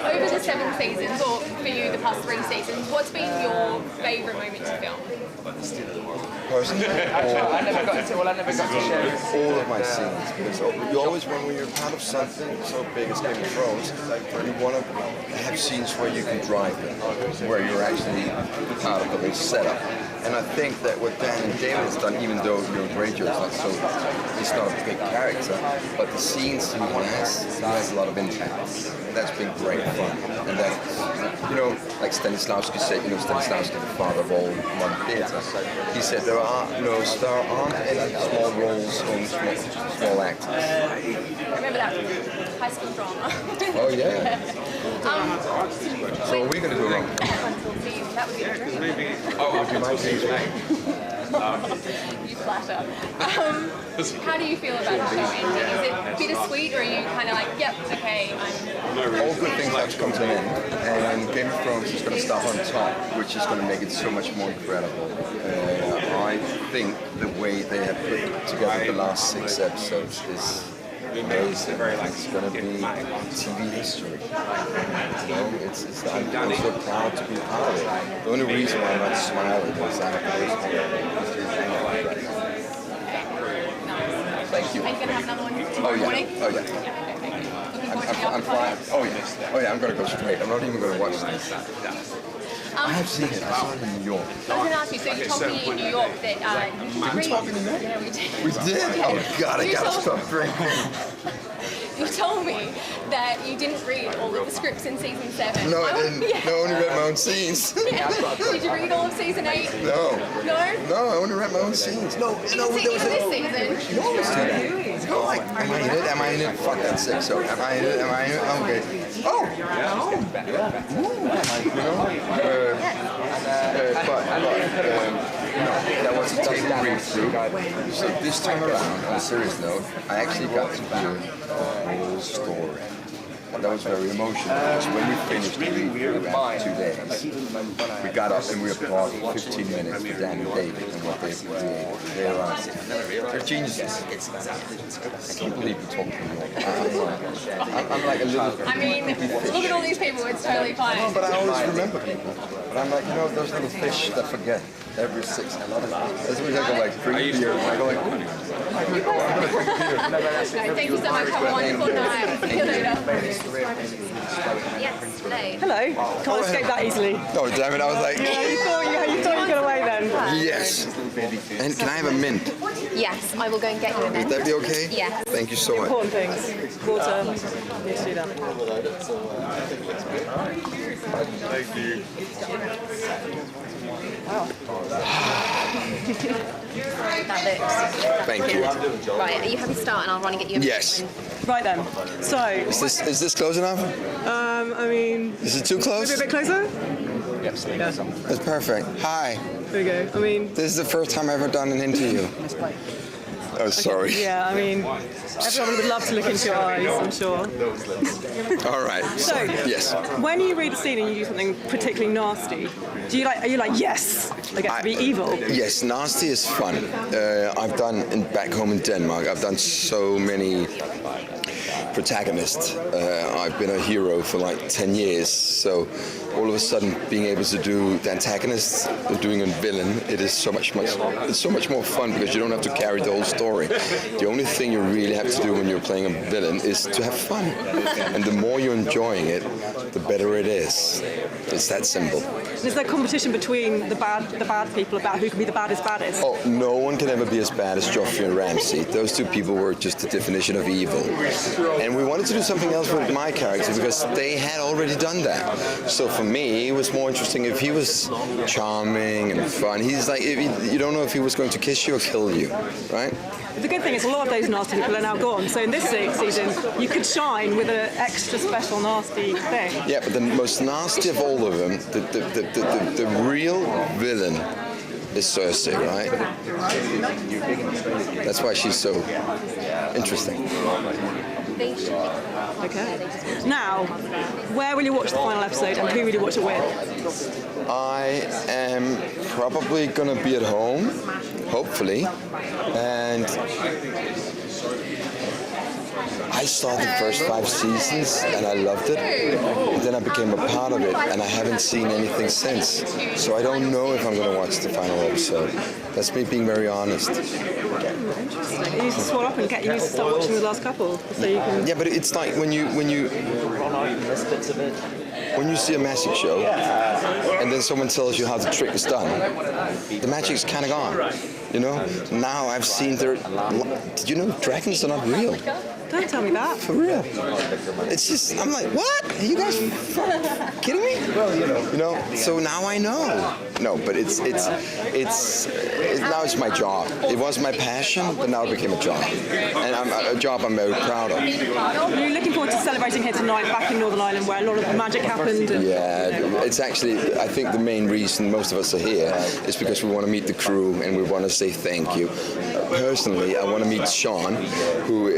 Over the 7 seasons, or for you, the past 3 seasons, what's been your favourite moment to film? Personally, I never got to share all of my scenes, because you always, when you're part of something so big as Game of Thrones, you want to have scenes where you can drive it, where you're actually part of the whole setup. And I think that what Dan and David has done, even though Greyjoy is not a big character, but the scenes he has a lot of impact. That's been great fun. And that's, like Stanislavski said, Stanislavski, the father of all modern theatre, he said there aren't any small roles on small actors. I remember that from high school drama. Oh yeah. So are we going to do wrong? That would be a dream. Oh, would you mind saying You flatter. How do you feel about the show ending? Is it bittersweet, or are you kind of like, yep, okay, all good things have to come to an end, and Game of Thrones is going to start on top, which is going to make it so much more incredible. I think the way they have put together the last 6 episodes is amazing. It's going to be TV history. I'm so proud to be part of it. The only reason why I'm not smiling is Thank you. Are you going to have another one tomorrow morning? Oh yeah. I'm flying. Oh yeah. I'm going to go straight. I'm not even going to watch this. I have seen it. I saw it in New York. I was going to ask you, so you told me in New York that you Did we talk in New York? Yeah, we did. We did? Oh God, I got to stop drinking. You told me that you didn't read all of the scripts in season 7. No, I didn't. Yeah. No, I only read my own scenes. Yeah. Did you read all of season 8? No. No? No, I only read my own scenes. No, there was this season? You always do that. No, like, am I in it? Am I in it? Fuck that sick. So, am I in it? Am I in it? Okay. Oh! That was a tough read through. So this time around, on a serious note, I actually got to hear the whole story. And that was very emotional, because when we finished the read after 2 days, we got up and we applauded 15 minutes for Dan and David and what they've created. They're geniuses. I can't believe you talk to me. I'm like a little... I mean, look at all these people, it's totally fine. No, but I always remember people. But I'm like, those little fish that forget every 6 months. That's when I go like, drink beer, and I go like, ooh. No, thank you so much. Have a wonderful night. See you later. Yes, hello. Hello. Can't escape that easily. Oh, damn it, I was like... Yeah, you thought you got away then. Yes. And can I have a mint? Yes, I will go and get you a mint. Would that be okay? Yes. Thank you so much. Important things. Water. Need to do that. Thank you. Wow. That looks... Thank you. Right, are you happy to start and I'll run and get you a mint? Yes. Right then. So... Is this close enough? I mean... Is it too close? Maybe a bit closer? That's perfect. Hi. There we go. I mean... This is the first time I've ever done an interview. Oh, sorry. Yeah, I mean, everyone would love to look into your eyes, I'm sure. All right. So, yes. When you read a scene and you do something particularly nasty, are you like, yes, I get to be evil? Yes, nasty is fun. I've done, back home in Denmark, I've done so many protagonists. I've been a hero for like 10 years, so all of a sudden being able to do the antagonist or doing a villain, it's so much more fun because you don't have to carry the whole story. The only thing you really have to do when you're playing a villain is to have fun. And the more you're enjoying it, the better it is. It's that simple. Is there competition between the bad people about who can be the baddest? Oh, no one can ever be as bad as Joffrey and Ramsay. Those two people were just the definition of evil. And we wanted to do something else with my character because they had already done that. So for me, it was more interesting if he was charming and fun. He's like, you don't know if he was going to kiss you or kill you, right? The good thing is a lot of those nasty people are now gone. So in this season, you could shine with an extra special nasty thing. Yeah, but the most nasty of all of them, the real villain is Cersei, right? That's why she's so interesting. Okay. Now, where will you watch the final episode and who will you watch it with? I am probably going to be at home, hopefully, and I saw the first 5 seasons and I loved it. And then I became a part of it and I haven't seen anything since. So I don't know if I'm going to watch the final episode. That's me being very honest. Interesting. You need to swallow up and you need to start watching the last couple so you can... Yeah, but it's like when you see a magic show and then someone tells you how the trick is done, the magic's kind of gone. You know? Now I've seen did you know dragons are not real? Don't tell me that. For real. It's just, I'm like, what? Are you guys kidding me? You know, so now I know. No, but it's now it's my job. It was my passion, but now it became a job. And a job I'm very proud of. Are you looking forward to celebrating here tonight back in Northern Ireland where a lot of magic happened? Yeah, it's actually, I think the main reason most of us are here is because we want to meet the crew and we want to say thank you. Personally, I want to meet Sean, who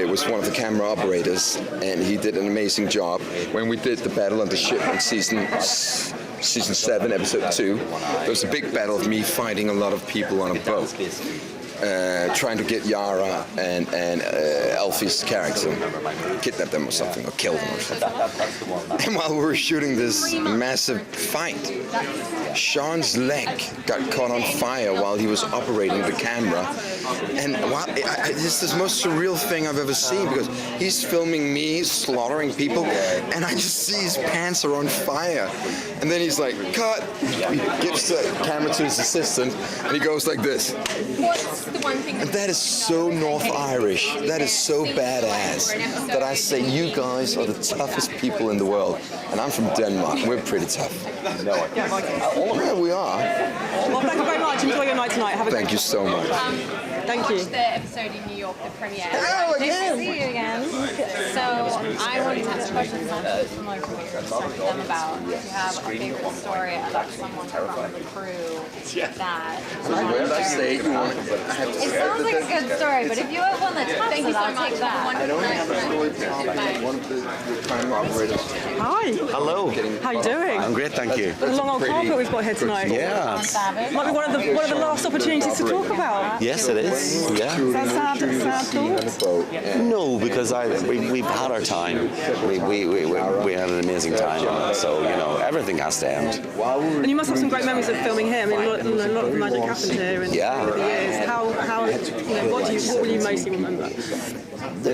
was one of the camera operators, and he did an amazing job. When we did the Battle on the Ship in season 7, episode 2, there was a big battle of me fighting a lot of people on a boat. Trying to get Yara and Elfie's character, kidnap them or something, or kill them or something. And while we were shooting this massive fight, Sean's leg got caught on fire while he was operating the camera. And it's the most surreal thing I've ever seen because he's filming me slaughtering people and I just see his pants are on fire. And then he's like, cut! He gives the camera to his assistant and he goes like this. What's the one thing? And that is so North Irish, that is so badass that I say you guys are the toughest people in the world. And I'm from Denmark, we're pretty tough. Yeah, we are. Well, thank you very much. Enjoy your night tonight. Have a Thank you so much. Thank you. The episode in New York, the premiere. Hello again. Nice to see you again. So I wanted to ask a question that's similar to what you were just talking to them about. If you have a favorite story about someone from the crew that... It sounds like a good story, but if you have one that's tough, I'll take that. One of the crime operators. Hi. Hello. How you doing? I'm great, thank you. The long old carpet we've got here tonight. Yeah. Might be one of the last opportunities to talk about. Yes, it is. Yeah. Is that sad thought? No, because we've had our time. We had an amazing time on it. So everything has to end. And you must have some great memories of filming here. I mean, a lot of magic happened here in over the years. What will you mostly remember?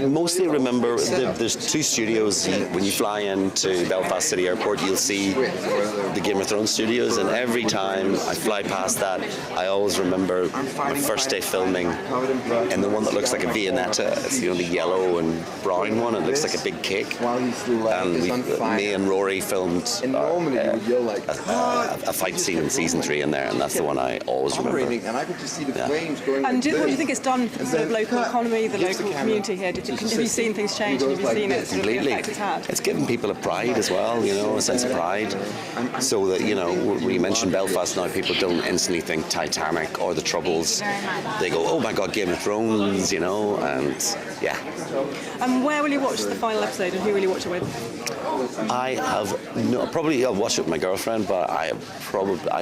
Mostly remember there's 2 studios. When you fly into Belfast City Airport, you'll see the Game of Thrones studios, and every time I fly past that, I always remember my first day filming and the one that looks like a Viennetta. It's the yellow and brown one. It looks like a big cake. And me and Rory filmed a fight scene in season 3 in there, and that's the one I always remember. And I could just see the flames going. And what do you think it's done for the local economy, the local community here? Have you seen things change? Have you seen it sort of the Completely. effect it's had? It's given people a pride as well, a sense of pride. So that, when you mention Belfast now, people don't instantly think Titanic or The Troubles. They go, oh my God, Game of Thrones, and yeah. And where will you watch the final episode, and who will you watch it with? Probably I'll watch it with my girlfriend, but I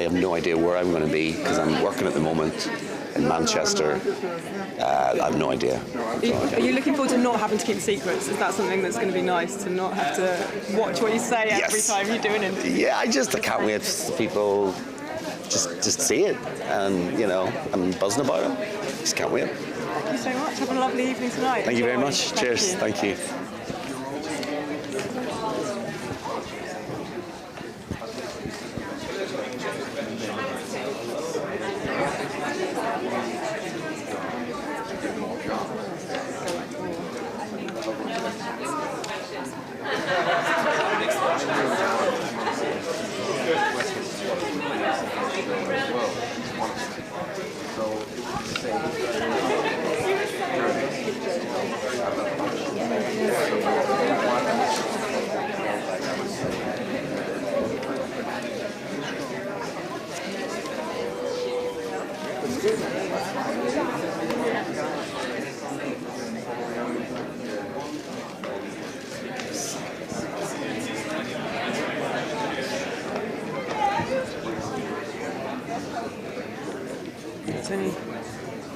have no idea where I'm going to be because I'm working at the moment in Manchester. I have no idea. Are you looking forward to not having to keep secrets? Is that something that's going to be nice, to not have to watch what you say every time you do an interview? Yeah, I can't wait for people just see it, and I'm buzzing about it. Just can't wait. Thank you so much. Have a lovely evening tonight. Thank you very much. Cheers. Thank you.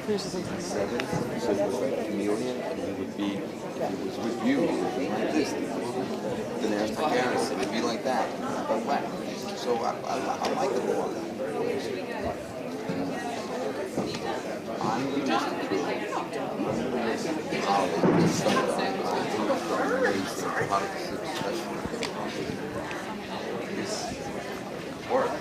finishes on 7. So it was like a chameleon, and he would be, it was with you, it would be like this. Then there's the Garrison, it'd be like that, but wet. So I like it a lot. I'm going to miss the crew. I'll just stuff that work.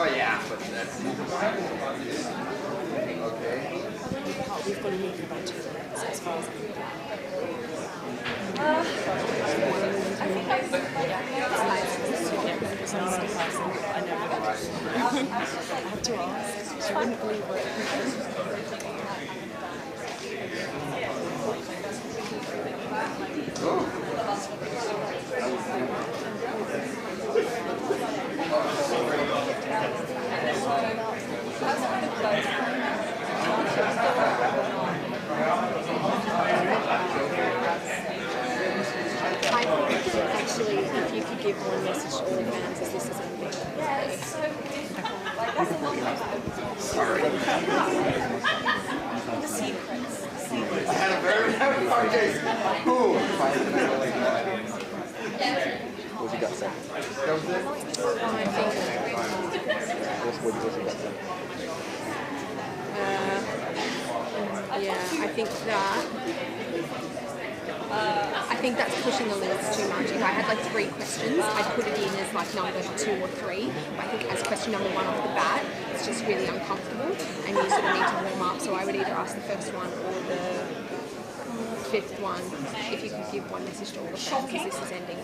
Oh yeah, but that's okay. We've got to leave in about 2 minutes as far as I have to ask. She wouldn't believe it. Actually, if you could give one message to all the fans as this is ending. Sorry. The secrets. I had a very hard day. What was your gut say? I think that's pushing the limits too much. If I had like 3 questions, I'd put it in as like number 2 or 3. But I think as question number 1 off the bat, it's just really uncomfortable and you sort of need to warm up. So I would either ask the first one or the 5th one, if you could give one message to all the fans as this is ending.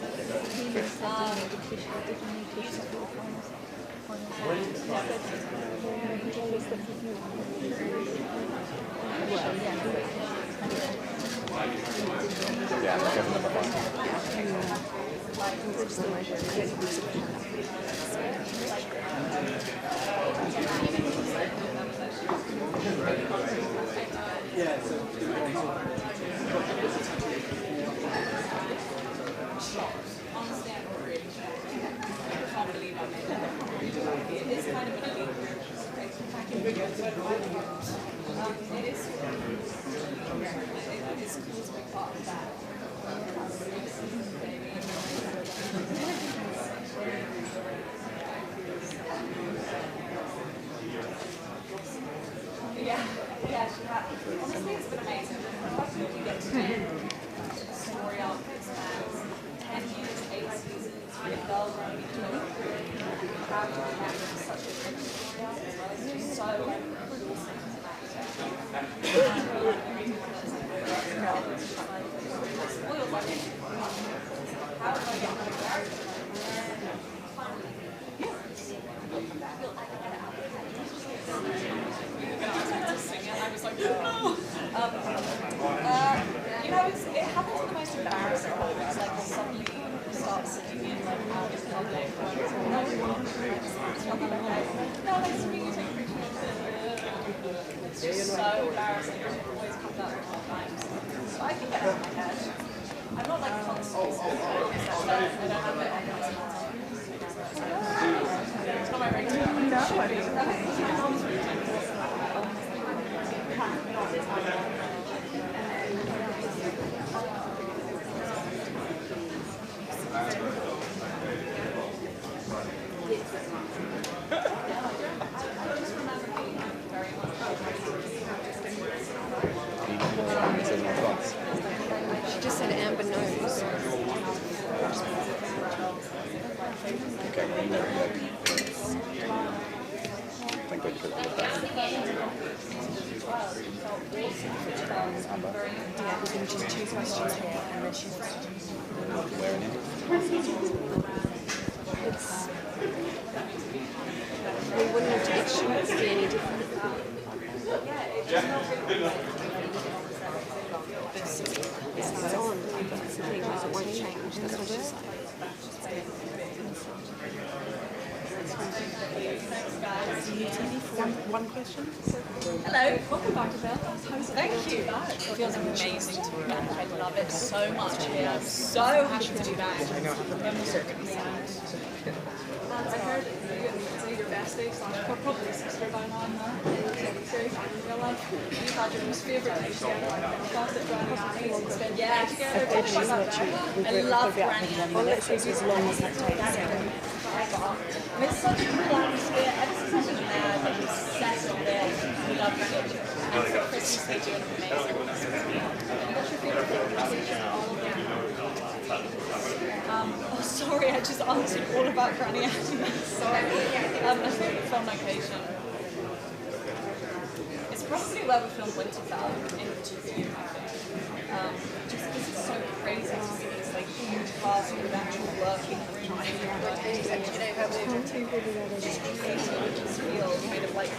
Yeah, give them a buzz. Yeah, she had. Honestly, it's been You know, it happens in the most embarrassing moments, like suddenly you start singing in like out in public. No, nice to meet you. It's just so embarrassing. It always comes out at all times. So I can get out of my head. I'm not like constantly singing. I don't have it on it's not my routine. She just said Amber knows. Yeah, we can just choose questions here and then she's We wouldn't have to get shots to be any different. This is on. That's the thing, it won't change. That's what she's saying. One question. Hello, welcome back to Belfast. Thank you. It feels amazing to be back. I love it so much here. I'm so happy to be back. I heard your bestie, probably sister by now, in real life. You've had your most favourite day together. Yeah, together. I love Granny. Well, let's say as long as that takes. It's such a cool atmosphere. Ever since I've been there, like it's settled in. We love Granny. And for Christmas, they do an amazing Christmas meal. What's your favourite conversation? Oh, sorry, I just answered all about Granny. Sorry. My favourite film location. It's probably where we filmed Winterfell in Virginia, I think. Just because it's so crazy to see these like huge cars with actual working rooms. You know how they just feel kind of like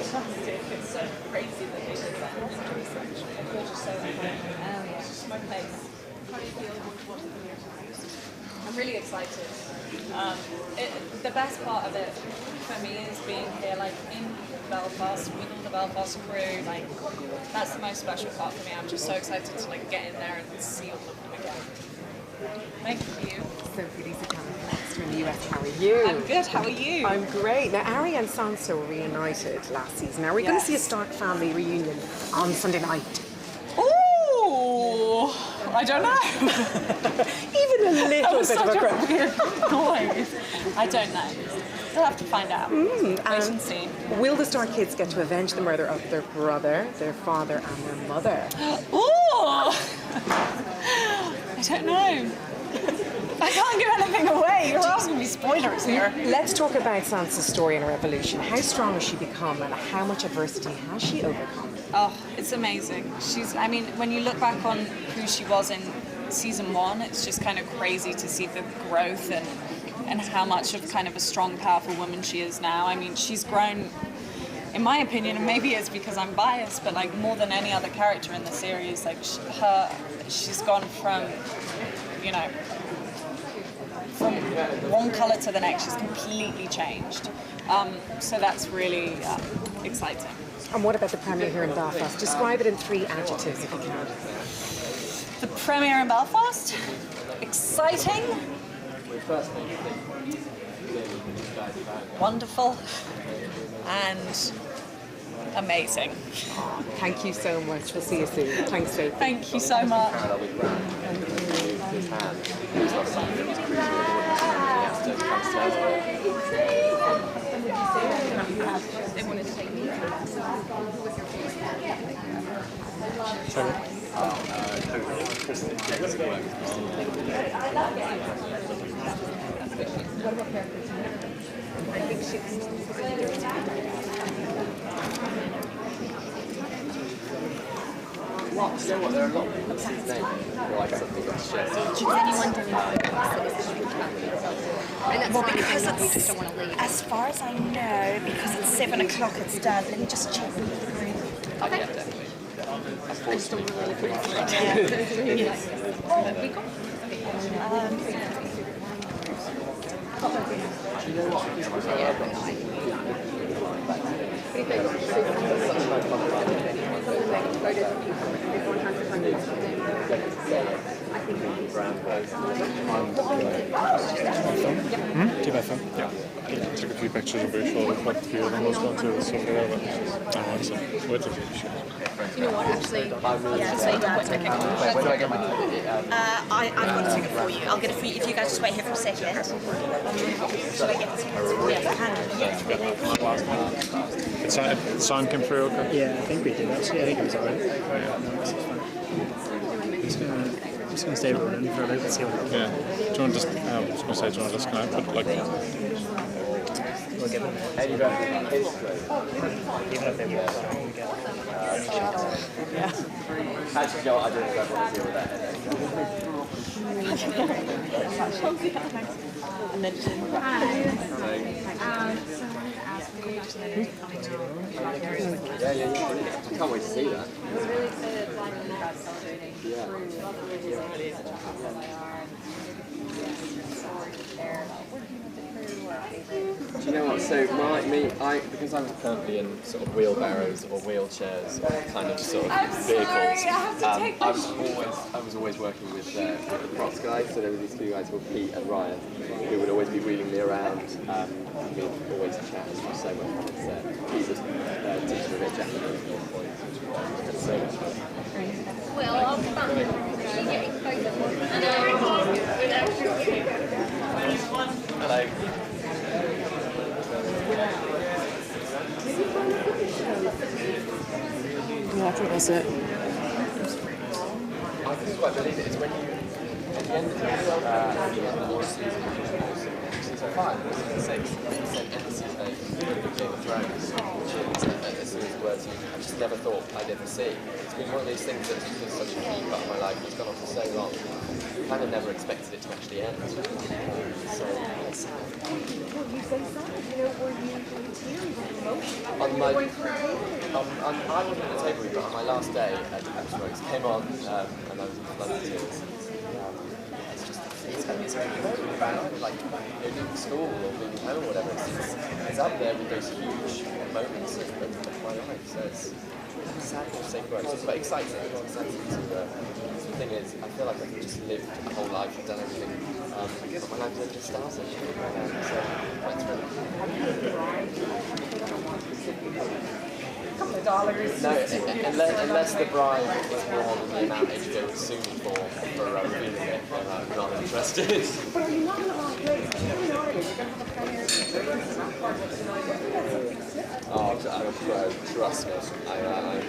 plastic. It's so crazy that they did that. Just so it's my place. How do you feel watching the interviews? I'm really excited. The best part of it for me is being here, like in Belfast with all the Belfast crew. Like that's the most special part for me. I'm just so excited to like get in there and see all of them again. Thank you. Sophie Turner in the US. How are you? I'm good. How are you? I'm great. Now, Ari and Sansa were reunited last season. Now, we're going to see a Stark family reunion on Sunday night. Ooh, I don't know. Even a little bit of a crack. Weird noise. I don't know. We'll have to find out. Wait and see. Will the Stark kids get to avenge the murder of their brother, their father, and their mother? Ooh! I don't know. I can't give anything away. You're asking me spoilers here. Let's talk about Sansa's story and her evolution. How strong has she become and how much adversity has she overcome? Oh, it's amazing. I mean, when you look back on who she was in season 1, it's just kind of crazy to see the growth and how much of kind of a strong, powerful woman she is now. I mean, she's grown, in my opinion, and maybe it's because I'm biased, but like more than any other character in the series, like she's gone from, you know, from one colour to the next. She's completely changed. So that's really exciting. And what about the premiere here in Belfast? Describe it in 3 adjectives if you can. The premiere in Belfast? Exciting. Wonderful. And amazing. Thank you so much. We'll see you soon. Thanks, Sophie. Thank you so much. They wanted to take me. Sorry. I love it. There are a lot of people whose name like something that's shared. Does anyone do Well, because it's, as far as I know, because it's 7 o'clock, it's done. Let me just check. Okay. Yeah, definitely. Keep my phone? Yeah. Took a few pictures of Rachel, quite a few of them was going to so whatever. Wait till you shoot. You know what, actually, yeah, so you got a ticket. I've got a ticket for you. I'll get it for you if you guys just wait here for a second. Should I get this? Yes. The sound came through okay? Yeah, I think we did actually. I think it was alright. Yeah. I'm just gonna stay running for a bit and see what happens. Yeah. Do you want to just, I was going to say, do you want to disconnect? But like, We'll give them even if they walk around, we get Actually, Joe, I don't know what to do with that. Yeah. I can't wait to see that. We're really excited about celebrating Do you know what? So because I'm currently in sort of wheelbarrows or wheelchairs or kind of sort of vehicles, I was always working with the props guys. So there were these two guys called Pete and Ryan who would always be wheeling me around. We'd always chat as much so much fun. Pete was teaching me a bit of Japanese at one point, which was so much fun. Well, Hello. Yeah, I think that's it. I just quite believe it. It's when you, at the end of season 5, season 6, end of season 8, Game of Thrones, which is a series of words I just never thought I'd ever see. It's been one of these things that's been such a key part of my life. It's gone on for so long. I kind of never expected it to actually end. So it's sad. you say something, you know, were you teary with emotion? I wasn't at the table with you, but on my last day at Bachelors came on and I was in London tears. It's about like leaving school or leaving home or whatever. It's up there with those huge moments of my life. So it's sad to say goodbye. It's quite exciting. The thing is, I feel like I've just lived a whole life and done everything. But my life just started. So that's really $2 no, unless the bride was more than the amount HBO was sued for revealing it, then I'm not interested. But are you not going to like Grace? You're going to have a primary Trust me, I'm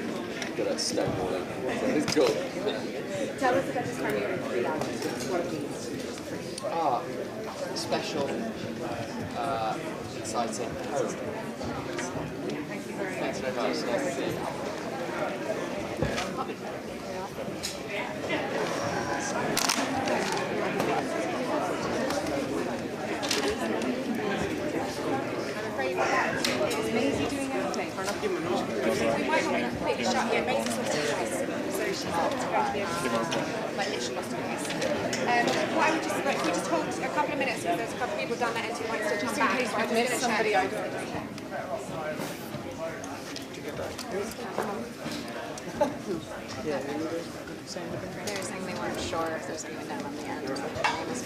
good at snowballing. It's good. Tell us about this primary in 3 hours. Special, exciting home. Thanks very much. Nice to see you. Is Maisie doing anything? We might want a quick shot. Yeah, Maisie's lost her voice, so she's got to go to the other like literally lost her voice. What I would just like, we just hold a couple of minutes because there's a couple of people down there who might still come back. So I'm just going to somebody over. They were saying they weren't sure if there's anyone down on the end.